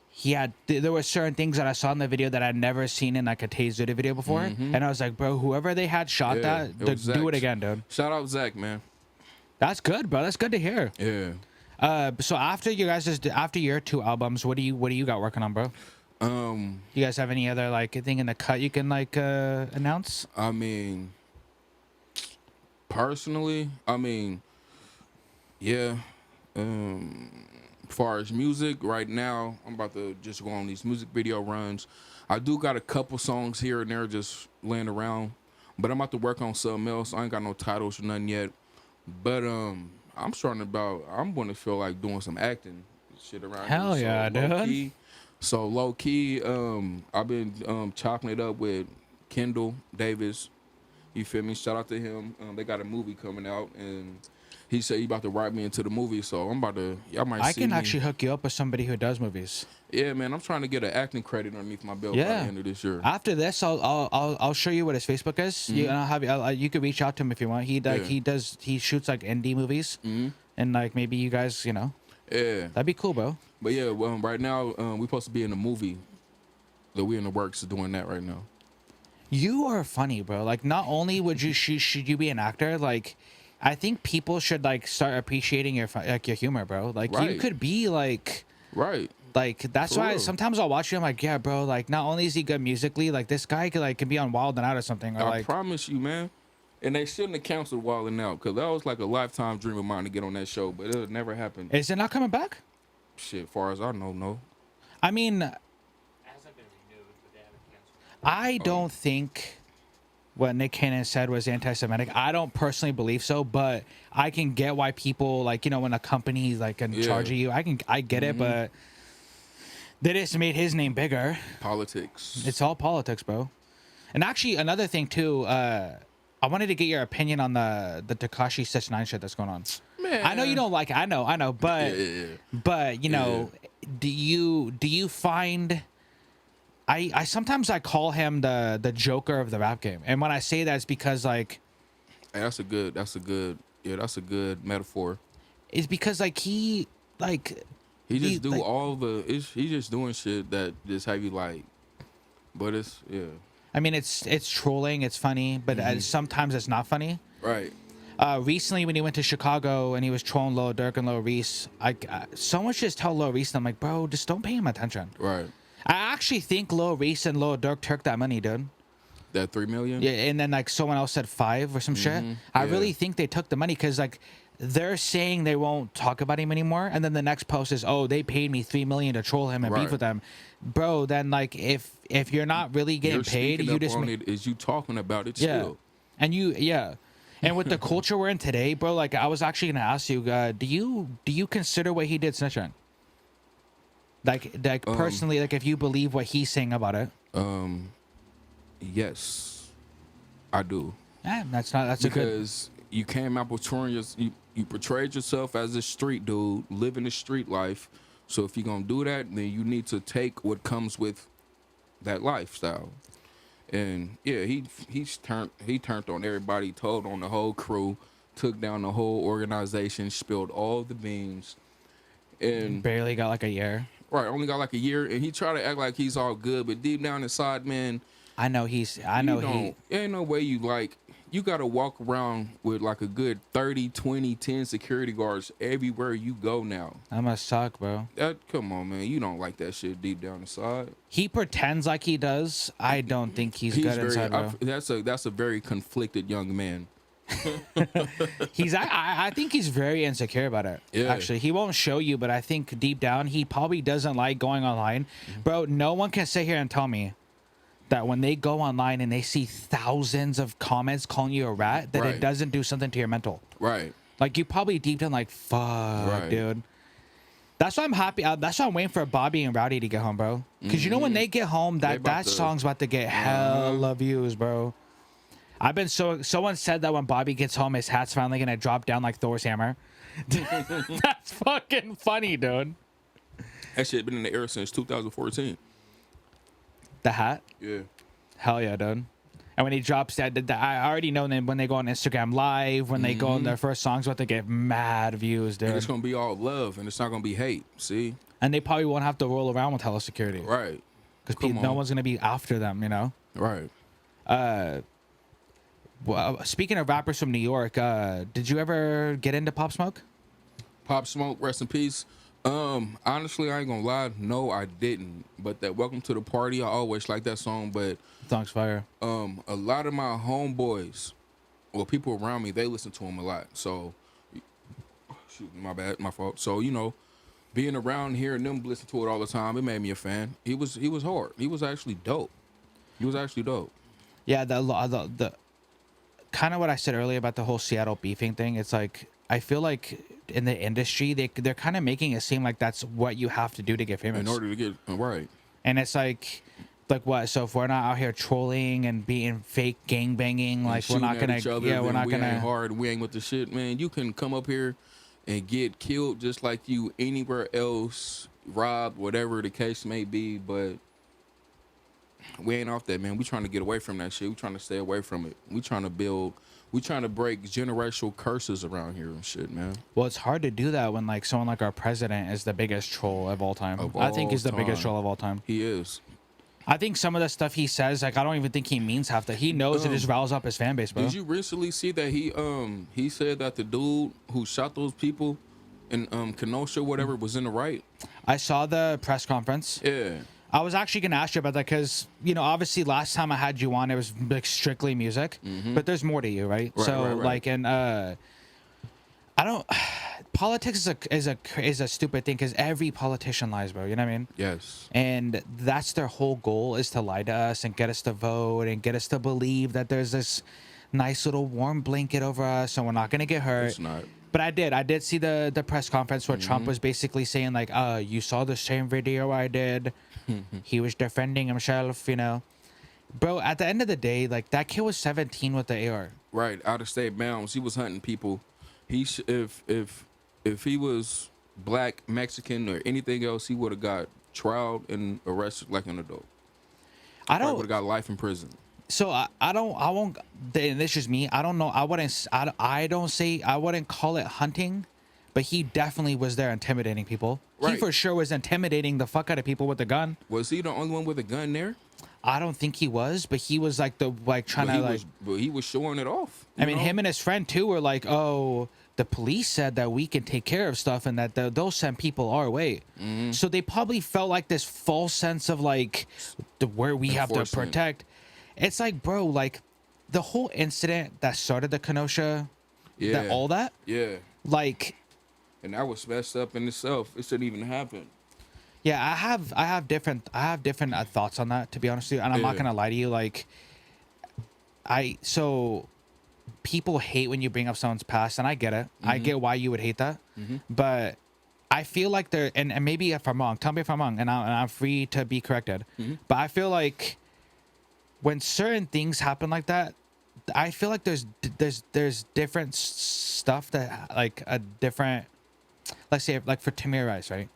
he had there were certain things that I saw in the video that I'd never seen in like a Taser video before, and I was like, bro, whoever they had shot that, do it again, dude. Shout out Zach, man. That's good, bro. That's good to hear. Yeah. So after you guys after your 2 albums, what do you got working on, bro? You guys have any other like thing in the cut you can like announce? I mean, personally, yeah. As far as music, right now, I'm about to just go on these music video runs. I do got a couple songs here and there just laying around, but I'm about to work on something else. I ain't got no titles or nothing yet, but I'm going to feel like doing some acting shit around Hell here. yeah, dude. Low key, I've been chopping it up with Kendall Davis. You feel me? Shout out to him. They got a movie coming out, and he said he about to write me into the movie. So I'm about to. Y'all might. I see can me. actually hook you up with somebody who does movies. Yeah, man. I'm trying to get an acting credit underneath my belt by the end of this year. After this, I'll show you what his Facebook is. You and I'll have you could reach out to him if you want. He shoots like indie movies, and like maybe you guys, Yeah. That'd be cool, bro. But yeah, right now we're supposed to be in a movie. So we in the works of doing that right now. You are funny, bro. Like, not only would you should you be an actor, like, I think people should like start appreciating your humor, bro. Like, you could be like, like that's For why real. sometimes I'll watch you. I'm like, yeah, bro. Like, not only is he good musically, like this guy can be on Wild and Out or something. Or, I like, promise you, man. And they shouldn't have canceled Wild 'N Out because that was like a lifetime dream of mine to get on that show, but it never happened. is it not coming back? Shit, far as I know, no. I mean, It hasn't been renewed, but they haven't canceled. I don't think what Nick Cannon said was anti-Semitic. I don't personally believe so, but I can get why people like, when a company like in charge of you, I get it, but they just made his name bigger. Politics. It's all politics, bro. And actually, another thing too, I wanted to get your opinion on the Tekashi 6ix9ine shit that's going on. Man. I know you don't like it. I know, but but do you find? I sometimes I call him the Joker of the rap game, and when I say that, it's because like, Hey, that's a good metaphor. it's because like he He's just doing shit that just have you like, but it's I mean, it's trolling, it's funny, but sometimes it's not funny. right. Recently, when he went to Chicago and he was trolling Lil Durk and Lil Reese, someone should just tell Lil Reese, I'm like, bro, just don't pay him attention. Right. I actually think Lil Reese and Lil Durk took that money, dude. That $3 million. Yeah, and then like someone else said 5 or some shit. I really think they took the money because like they're saying they won't talk about him anymore, and then the next post is, oh, they paid me $3 million to troll him and beef with them, bro. Then like if you're not really getting paid, you just is you talking about it yeah, still. and and with the culture we're in today, bro. Like I was actually gonna ask you, do you consider what he did snitching? Like personally, like if you believe what he's saying about it. Yes, I do. Yeah, that's because you came out portraying you portrayed yourself as a street dude, living the street life. So if you're gonna do that, then you need to take what comes with that lifestyle. And yeah, he turned on everybody, told on the whole crew, took down the whole organization, spilled all the beans, and barely got like a year. Right, only got like a year, and he tried to act like he's all good, but deep down inside, man, ain't no way you gotta walk around with like a good 30, 20, 10 security guards everywhere you go now. That must suck, bro. Come on, man, you don't like that shit deep down inside. He pretends like he does. I don't think he's good inside, bro. That's a very conflicted young man. I think he's very insecure about it. Yeah. Actually, he won't show you, but I think deep down he probably doesn't like going online. Bro, no one can sit here and tell me that when they go online and they see thousands of comments calling you a rat, that it doesn't do something to your mental. Right. Like you probably deep down like, fuck, dude. That's why I'm happy. That's why I'm waiting for Bobby and Rowdy to get home, bro. Because you know when they get home, that song's about to get hella views, bro. I've been someone said that when Bobby gets home, his hat's finally gonna drop down like Thor's hammer. That's fucking funny, dude. That shit been in the air since 2014. The hat? Yeah. Hell yeah, dude. And when he drops that, I already know them when they go on Instagram Live, when they go on their first songs, what they get mad views, dude. And it's gonna be all love, and it's not gonna be hate. See? And they probably won't have to roll around with hella security, Right. because no one's gonna be after them, you know. Right. Well, speaking of rappers from New York, did you ever get into Pop Smoke? Pop Smoke, rest in peace. Honestly, I ain't gonna lie. No, I didn't. But that "Welcome to the Party," I always like that song. But Song's fire. a lot of my homeboys, or people around me, they listen to him a lot. So, shoot, my bad, my fault. So being around here and them listen to it all the time, it made me a fan. He was hard. He was actually dope. Yeah, the kind of what I said earlier about the whole Seattle beefing thing. It's like I feel like in the industry they're kind of making it seem like that's what you have to do to get famous In order to get right. And it's like what? So if we're not out here trolling and being fake gang banging, like we're not gonna, we're not gonna. Ain't hard. We ain't with the shit, man. You can come up here and get killed just like you anywhere else, robbed, whatever the case may be. But we ain't off that, man. We trying to get away from that shit. We trying to stay away from it. We trying to build. We trying to break generational curses around here and shit, man. Well, it's hard to do that when like someone like our president is the biggest troll of all time. I think he's the biggest troll of all time. He is. I think some of the stuff he says, like I don't even think he means half that. He knows it just riles up his fan base, bro. Did you recently see that he said that the dude who shot those people in Kenosha, whatever, was in the right? I saw the press conference. Yeah. I was actually gonna ask you about that because obviously last time I had you on, it was like strictly music, but there's more to you, right? So like, and I don't. Politics is a stupid thing because every politician lies, bro. You know what I mean? Yes. And that's their whole goal, is to lie to us and get us to vote and get us to believe that there's this nice little warm blanket over us and we're not gonna get hurt. It's not. But I did see the press conference where Trump was basically saying like, you saw the same video I did. He was defending himself, Bro, at the end of the day, like that kid was 17 with the AR. Right, out of state bounds. He was hunting people. If he was black, Mexican, or anything else, he would have got trialed and arrested like an adult. Would have got life in prison. So I won't. And this is me. I don't know. I wouldn't call it hunting, but he definitely was there intimidating people. Right. He for sure was intimidating the fuck out of people with the gun. Was he the only one with a gun there? I don't think he was, but he was like trying to But he was showing it off. I mean, him and his friend too were like, oh, the police said that we can take care of stuff and that they'll send people our way. So they probably felt like this false sense of like where we have to protect. It's like, bro, like the whole incident that started the Kenosha, all that, like, and that was messed up in itself. It shouldn't even happen. Yeah, I have different thoughts on that, to be honest with you, and I'm not gonna lie to you. Like, so people hate when you bring up someone's past, and I get it. I get why you would hate that, but I feel like and maybe if I'm wrong, tell me if I'm wrong, and I'm free to be corrected. But I feel like when certain things happen like that, I feel like there's different stuff that like a different, let's say like for Tamir Rice, right?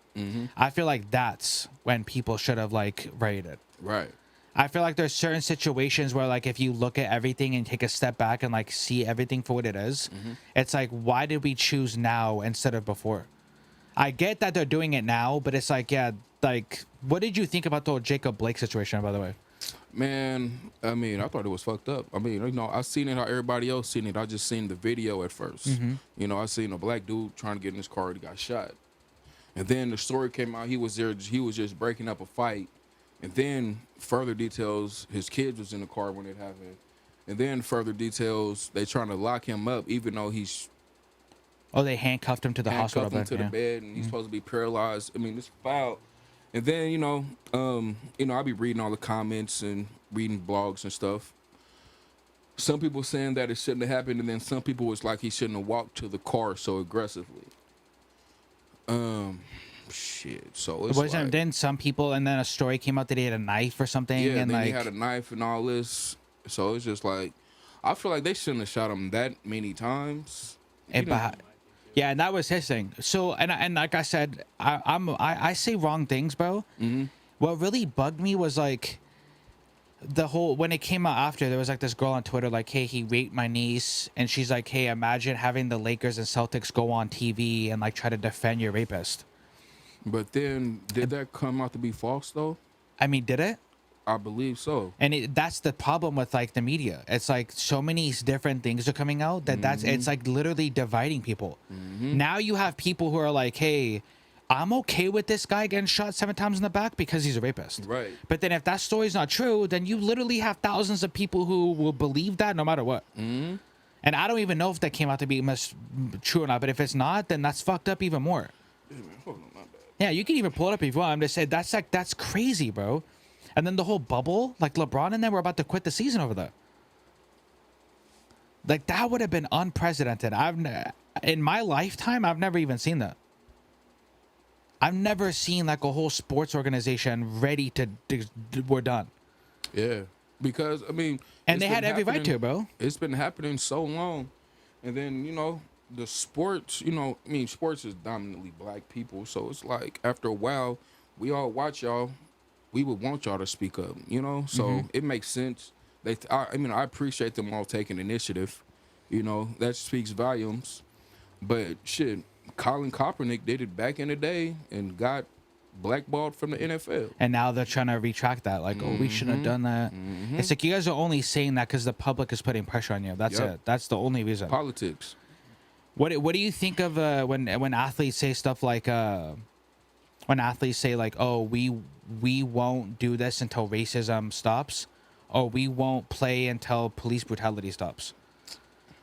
I feel like that's when people should have like rated. Right. I feel like there's certain situations where like if you look at everything and take a step back and like see everything for what it is, it's like, why did we choose now instead of before? I get that they're doing it now, but it's like, like what did you think about the whole Jacob Blake situation, by the way? Man, I mean, I thought it was fucked up. I mean, I seen it how everybody else seen it. I just seen the video at first. I seen a black dude trying to get in his car and he got shot. And then the story came out, he was there, he was just breaking up a fight. And then further details, his kids was in the car when it happened. And then further details, they trying to lock him up, even though he's... Oh, they handcuffed him to the hospital bed. Handcuffed him to the bed, and he's supposed to be paralyzed. I mean, it's foul. And then, I'll be reading all the comments and reading blogs and stuff. Some people saying that it shouldn't have happened, and then some people was like he shouldn't have walked to the car so aggressively. shit. So it's Wasn't like, then some people, and then a story came out that he had a knife or something, yeah, and then like he had a knife and all this. So it's just like, I feel like they shouldn't have shot him that many times. it, yeah, and that was his thing. So and like I said, I say wrong things, bro. Mm-hmm. What really bugged me was like the whole when it came out after, there was like this girl on Twitter like, hey, he raped my niece, and she's like, hey, imagine having the Lakers and Celtics go on TV and like try to defend your rapist. But then, did that come out to be false though? I mean, did it? I believe so. And that's the problem with like the media. It's like so many different things are coming out that it's like literally dividing people. Now you have people who are like, hey, I'm okay with this guy getting shot 7 times in the back because he's a rapist. Right. But then if that story's not true, then you literally have thousands of people who will believe that no matter what. And I don't even know if that came out to be true or not. But if it's not, then that's fucked up even more. Yeah, man, hold on, my bad. Yeah, you can even pull it up if you want. I'm just saying that's crazy, bro. And then the whole bubble, like LeBron and them were about to quit the season over there. Like that would have been unprecedented. In my lifetime, I've never even seen that. I've never seen like a whole sports organization ready to we're done. Yeah, because I mean, And it's they been had every right happening- to, bro. It's been happening so long, and then the sports. I mean, sports is dominantly black people, so it's like after a while, we all watch y'all. We would want y'all to speak up, So it makes sense. I mean, I appreciate them all taking initiative. That speaks volumes. But shit, Colin Kaepernick did it back in the day and got blackballed from the NFL. And now they're trying to retract that. Like, oh, we shouldn't have done that. It's like you guys are only saying that because the public is putting pressure on you. That's Yep. it. That's the only reason. Politics. What do you think of when athletes say stuff like when athletes say like, oh, we won't do this until racism stops, or we won't play until police brutality stops?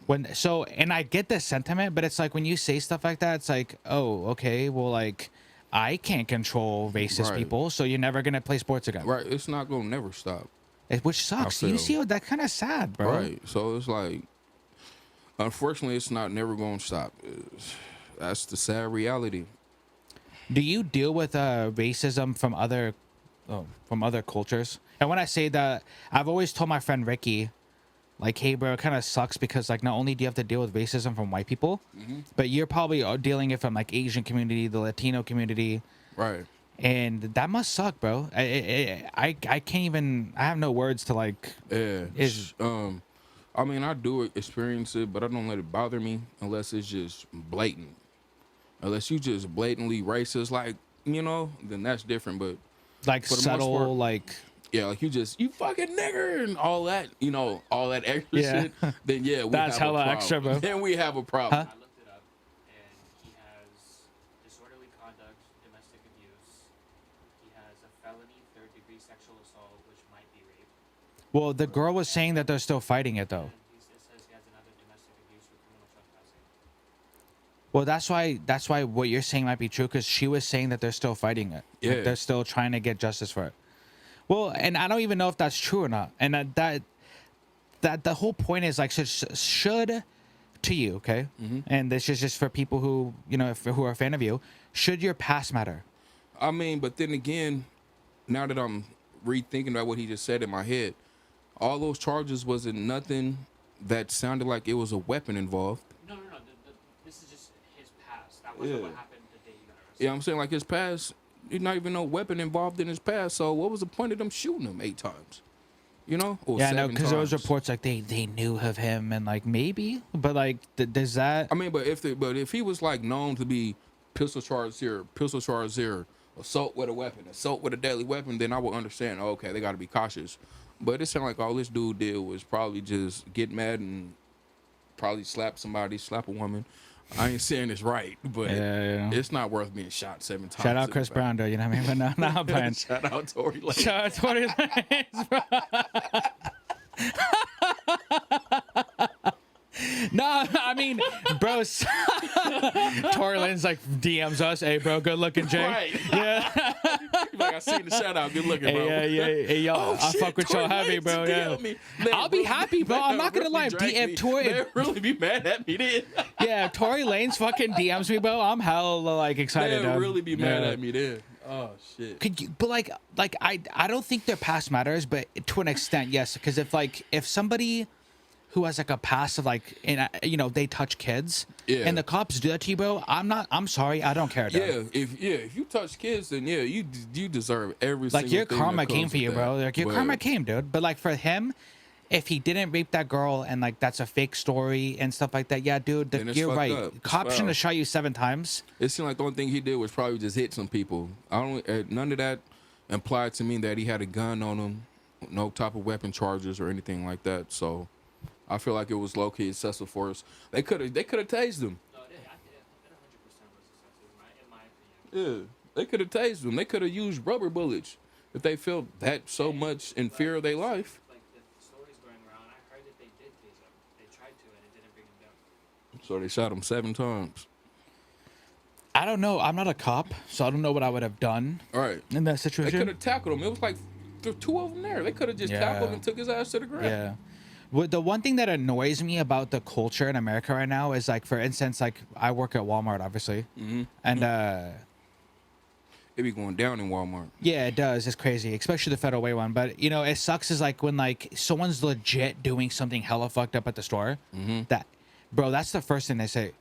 And I get the sentiment, but it's like when you say stuff like that, it's like, oh, okay, well, like I can't control racist Right. people, so you're never gonna play sports again. Right. It's not gonna never stop. Which sucks. I You feel- see, that kind of sad, bro. Right. So it's like, unfortunately, it's not never gonna stop. That's the sad reality. Do you deal with racism from other cultures? And when I say that, I've always told my friend Rickey, like, hey, bro, it kind of sucks because like not only do you have to deal with racism from white people, but you're probably dealing it from like Asian community, the Latino community, Right. and that must suck, bro. I can't even. I have no words to like. Yeah. Is- I mean, I do experience it, but I don't let it bother me unless it's just blatant. Unless you just blatantly racist, like, then that's different. But Like for the most subtle, part, like yeah, like you fucking nigger and all that, all that extra Yeah. shit. Then yeah, we That's have hella a problem. extra, bro. Then we have a problem. Huh? I looked it up, and he has disorderly conduct, domestic abuse. He has a felony third-degree sexual assault, which might be rape. well, the girl was saying that they're still fighting it though. And it says he has another domestic abuse with criminal trespassing. Well, that's why what you're saying might be true, because she was saying that they're still fighting it. Like, Yeah. they're still trying to get justice for it. Well, and I don't even know if that's true or not. And that the whole point is like should to you, okay? And this is just for people who who are a fan of you. Should your past matter? I mean, but then again, now that I'm rethinking about what he just said in my head, all those charges wasn't nothing that sounded like it was a weapon involved. No. This is just his past. That wasn't Yeah. what happened the day he got arrested. Yeah, I'm saying like his past, there's not even no weapon involved in his past. So what was the point of them shooting him 8 times? Or Yeah, no, 7 because there was times? reports like they knew of him and like maybe, but like does that? I mean, but if he was like known to be pistol charge here, assault with a weapon, assault with a deadly weapon, then I would understand. Oh, okay, they got to be cautious. But it sounded like all this dude did was probably just get mad and probably slap a woman. I ain't saying it's right, but Yeah. it's not worth being shot 7 times. Shout out in the Chris back. Brown, though. You know what I mean? But no, I'm playing. Shout out Tory Lanez. Shout out Tory Lanez, bro. No, I mean, bro, Tory Lanez like DMs us, hey, bro, good looking, Jay. Right. Yeah. Like, I seen the shout out. Good looking, bro. Hey, yo, Oh, I shit, fuck with y'all Tory heavy, Lanez bro. Yeah. DM me. I'll be happy, bro. I'm not gonna lie. If Tory, They really be mad at me then. yeah, if Tory Lanez fucking DMs me, bro, I'm hella like excited. They'll dog. really be mad Yeah. at me then. Oh shit. Could you, but like I don't think their past matters, but to an extent, yes. Because if somebody who has like a past of like, they touch kids, Yeah. and the cops do that to you, bro, I'm sorry, I don't care. Dog. If you touch kids, then you deserve every Like single your thing karma that came comes for you, with bro. that. Like your But- karma came, dude. But like for him, if he didn't rape that girl and like that's a fake story and stuff like that, yeah, dude, Then it's you're fucked right. up. It's Cops shouldn't foul. have shot you 7 times. It seemed like the only thing he did was probably just hit some people. None of that implied to me that he had a gun on him, no type of weapon charges or anything like that. So I feel like it was low key excessive force. They could have tased him. No, it 100% was excessive, in my opinion. Yeah, they could have tased him. They could have used rubber bullets if they felt that so much in fear of their life. Like the stories going around, I heard that they did tase him. They tried to, and it didn't bring him down. So they shot him 7 times. I don't know. I'm not a cop, so I don't know what I would have done All right. in that They situation. could have tackled him. It was like there were 2 of them there. They could have just tackled him and took his ass to the ground. Yeah. Well, the one thing that annoys me about the culture in America right now is like, for instance, like I work at Walmart, obviously, and It be going down in Walmart. yeah, it does. It's crazy, especially the Federal Way one. But it sucks is like when like someone's legit doing something hella fucked up at the store. That, bro, that's the first thing they say.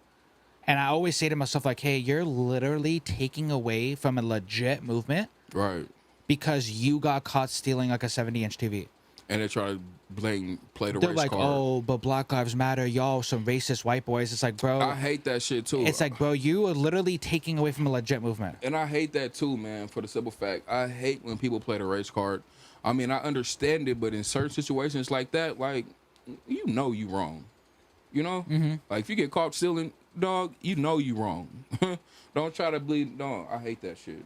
And I always say to myself like, hey, you're literally taking away from a legit movement Right. because you got caught stealing like a 70-inch TV. And they try to play the They're race like, card. oh, but Black Lives Matter, y'all, some racist white boys. It's like, bro, I hate that shit too. it's like, bro, you are literally taking away from a legit movement. And I hate that too, man, for the simple fact. I hate when people play the race card. I mean, I understand it, but in certain situations like that, like, you know you wrong. You know? Like, if you get caught stealing, dog, you know you wrong. Don't try to bleed. No, I hate that shit.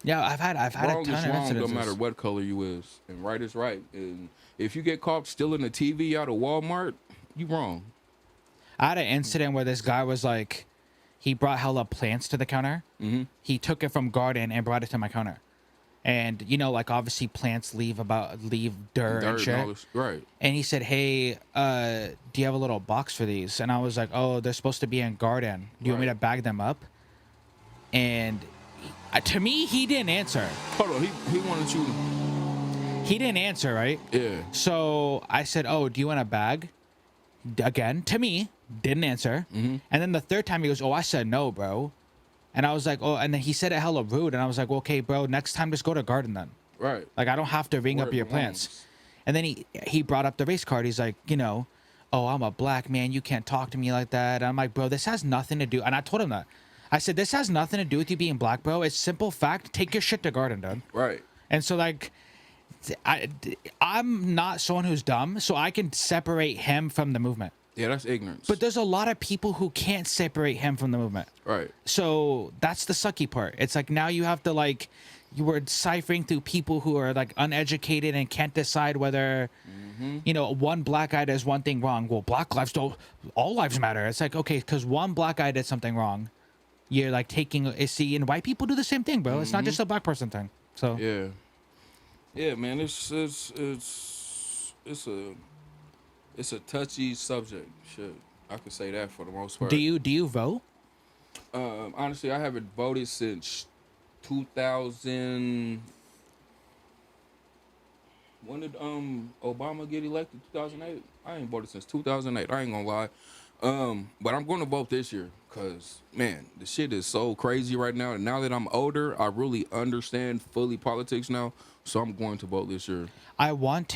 Yeah, I've had Wrong a ton is of wrong, no incidents. matter what color you is. And right is right. And if you get caught stealing a TV out of Walmart, you wrong. I had an incident where this guy was like, he brought hella plants to the counter. He took it from garden and brought it to my counter. And like obviously plants leave dirt and shit. and all this, right. And he said, hey, do you have a little box for these? And I was like, oh, they're supposed to be in garden. Do you want me Right. to bag them up? And to me, he didn't answer. Hold on, he wanted you. He didn't answer, right? Yeah. So I said, oh, do you want a bag? Again, to me, didn't answer. And then the third time he goes, oh, I said no, bro. And I was like, oh, and then he said it hella rude. And I was like, well, okay, bro, next time just go to garden then. Right. Like, I don't have to ring Where up it your belongs. plants. And then he brought up the race card. He's like, oh, I'm a black man. You can't talk to me like that. And I'm like, bro, this has nothing to do. And I told him that. I said, this has nothing to do with you being black, bro. It's simple fact. Take your shit to garden, dude. Right. And so, like, I'm not someone who's dumb, so I can separate him from the movement. Yeah, that's ignorance. But there's a lot of people who can't separate him from the movement. right. So that's the sucky part. It's like now you have to like, you were ciphering through people who are like uneducated and can't decide whether, one black guy does one thing wrong. Well, black lives don't, all lives matter. It's like, okay, because one black guy did something wrong. You're like taking, and white people do the same thing, bro. It's not just a black person thing. So Yeah. Yeah, man, it's a touchy subject. Shit, I could say that for the most part. do you vote? Honestly, I haven't voted since 2000. When did Obama get elected? 2008. I ain't voted since 2008. I ain't gonna lie. But I'm going to vote this year because, man, the shit is so crazy right now. And now that I'm older, I really understand fully politics now. So I'm going to vote this year. I wanted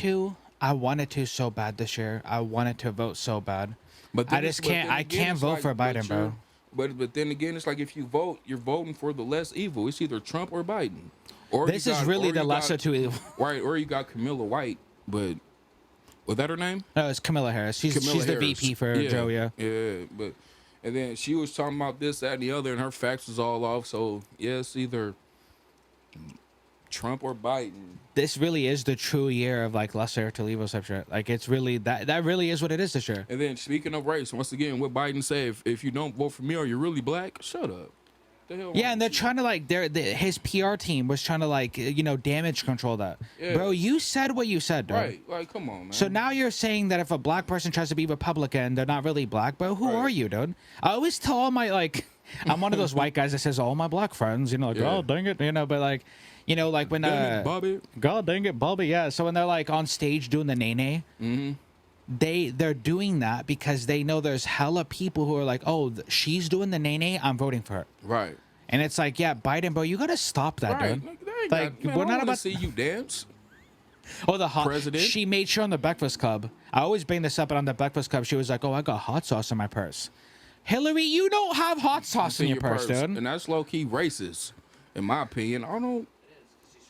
to so bad this year. I wanted to vote so bad. But then I just it's- but can't. then I again, can't it's vote like, for but Biden, you're- bro. But then again, it's like if you vote, you're voting for the less evil. It's either Trump or Biden. Or This you is got- really or the you lesser got- two evil. Right, or you got Camilla White, but was that her name? No, it's Kamala Harris. She's Kamala the Harris. VP for Joe. Yeah. Yeah, but and then she was talking about this, that, and the other, and her facts was all off. So yeah, it's either Trump or Biden. This really is the true year of like lesser to evil type shit. Like it's really that really is what it is this year. And then speaking of race, once again, what Biden said, if you don't vote for me or you're really black, shut up. the hell? Yeah, wrong and they're with you? trying to like his PR team was trying to like damage control that. Yeah. Bro, you said what you said, dude. Right. Like, come on, man. So now you're saying that if a black person tries to be Republican, they're not really black, bro. Who Right. are you, dude? I always tell all my like, I'm one of those white guys that says all my black friends, like, Yeah. oh dang it, but like, like when Damn it, Bobby. God dang it, Bobby, yeah. So when they're like on stage doing the nay, they're doing that because they know there's hella people who are like, oh, she's doing the nay, I'm voting for her. Right. And it's like, yeah, Biden, bro, you gotta stop that, Right. dude. Like, they ain't Like, got, man, we're I not wanna about- see you dance. Oh, the hot President? She made sure on the Breakfast Club. I always bring this up, but on the Breakfast Club, she was like, "Oh, I got hot sauce in my purse." Hillary, you don't have hot sauce in your purse, dude. And that's low key racist, in my opinion. I don't know. It is,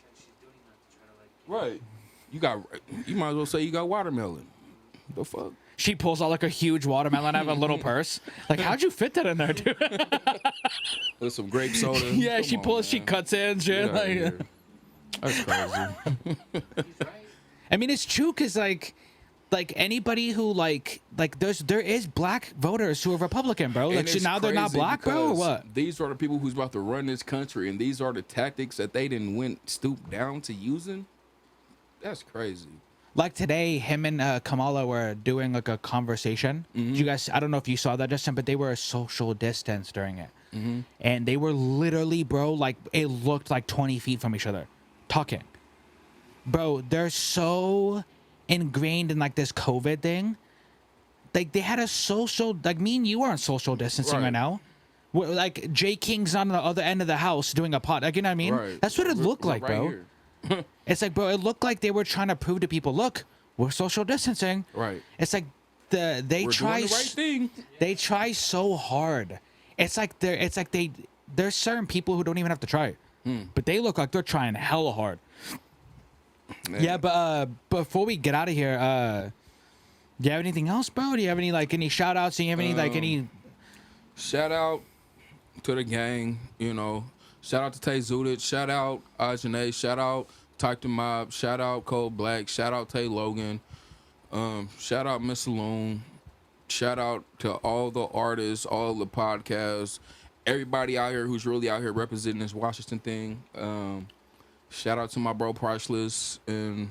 'cause she's doing that to try to like. Right. You might as well say you got watermelon. The fuck? She pulls out like a huge watermelon out of a little purse. Like, how'd you fit that in there, dude? With some grape soda. Yeah, Come she on, pulls, she man. cuts in, Get shit. outta Like, here. That's crazy. He's right. I mean, it's true because like anybody who like there is black voters who are Republican, bro. Like, And so it's now they're not crazy black, bro, or because what? These are the people who's about to run this country, and these are the tactics that they didn't stoop down to using. That's crazy. Like today, him and Kamala were doing like a conversation. Mm-hmm. You guys, I don't know if you saw that, Justin, but they were a social distance during it, Mm-hmm. and they were literally, bro, like it looked like 20 feet from each other, talking. Bro, they're so ingrained in like this COVID thing. Like they had a social, like me and you are on social distancing right Right. now. Like Jaye King's on the other end of the house doing a pod. Like, you know what I mean? Right. That's what it looked like, right bro. here. It's like, bro, it looked like they were trying to prove to people, look, we're social distancing. Right. It's like they We're try doing the right thing. they try so hard. It's like there's certain people who don't even have to try. But they look like they're trying hella hard. Man. Yeah, but before we get out of here, do you have anything else, bro? Do you have any shout outs? Do you have any Shout out to the gang, Shout out to Tay Zudit. Shout out Ajane. Shout out Tyke the Mob. Shout out Cole Black. Shout out Tay Logan. Shout out Miss Saloon. Shout out to all the artists, all the podcasts, everybody out here who's really out here representing this Washington thing. Shout out to my bro Priceless, and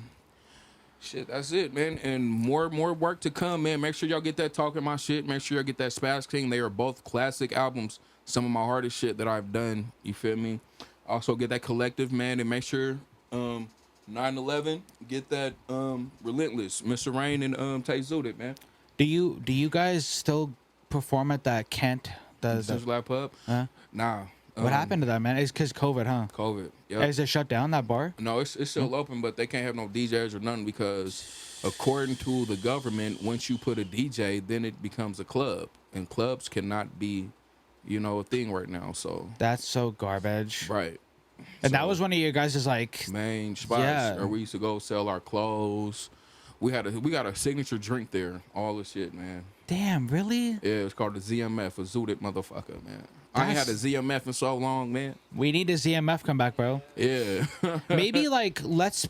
shit, that's it, man. And more work to come, man. Make sure y'all get that Talking My Shit. Make sure y'all get that Spaz King. They are both classic albums. Some of my hardest shit that I've done. You feel me? Also get that Collective, man, and make sure 9/11 get that Relentless, Mr. Rain and Tay Zudit, man. do you guys still perform at that Kent? Since Lap Up? Huh? Nah. What happened to that, man? It's because COVID, huh? COVID. Yeah. Is it shut down, that bar? No, it's still open, but they can't have no DJs or nothing because, according to the government, once you put a DJ, then it becomes a club, and clubs cannot be, a thing right now. So That's so garbage. right, And that So, was one of your guys' like, main spots, Yeah. or we used to go sell our clothes. We got a signature drink there, all the shit, man. damn, really? Yeah, it's called the ZMF, a Zooted motherfucker, man. I ain't had a ZMF in so long, man. We need a ZMF come back, bro. Yeah. Maybe like let's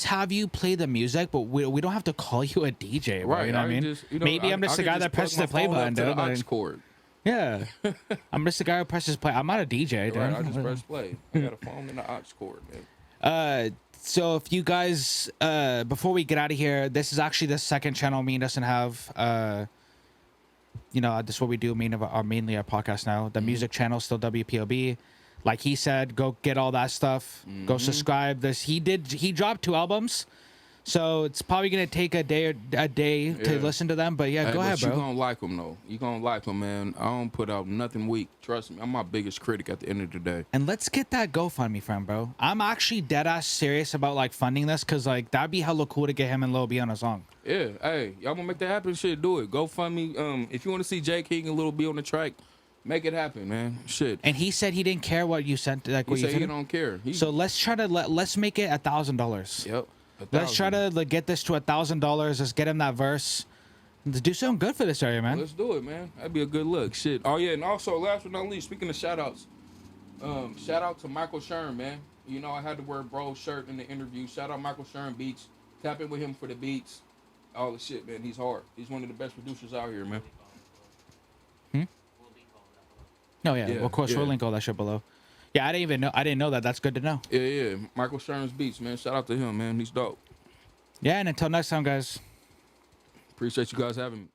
have you play the music, but we don't have to call you a DJ, bro. Right, You know what I I mean? just, Maybe I'm just the can guy that plug presses my the play phone up button, to dude. the aux Like, cord. yeah, I'm just the guy who presses play. I'm not a DJ, dude. Right, I just press play. I got a phone and an aux cord, man. So if you guys, before we get out of here, this is actually the second channel me and Dustin have. This is what we do. Mainly our podcast now. The music channel still WPOB. Like he said, go get all that stuff. Go subscribe. He dropped 2 albums, so it's probably gonna take a day to Yeah. listen to them. But yeah, Hey, go ahead, You bro. gonna like them though. You gonna like them, man. I don't put out nothing weak. Trust me, I'm my biggest critic at the end of the day. And let's get that GoFundMe friend, bro. I'm actually dead ass serious about like funding this because like that'd be hella cool to get him and Lil B on a song. Yeah, hey, y'all wanna make that happen? Shit, do it. Go fund me. If you wanna see Jaye King and Lil B on the track, make it happen, man. Shit. And he said he didn't care what you sent. Like He what you say he sent. don't care. So let's try to let's make it $1,000. Yep. Let's try to like, get this to $1,000. Let's get him that verse. Let's do something good for this area, man. Let's do it, man. That'd be a good look. Shit. Oh yeah, and also last but not least, speaking of shout outs, shout out to Michael Sherm, man. I had to wear Bro's shirt in the interview. Shout out Michael Sherm Beats. Tap in with him for the beats. All the shit, man. He's hard. He's one of the best producers out here, man. Oh yeah, Yeah, of course. yeah. We'll link all that shit below. Yeah, I didn't even know. I didn't know that. That's good to know. Yeah. Michael Sherman's Beats, man. Shout out to him, man. He's dope. Yeah, and until next time, guys. Appreciate you guys having me.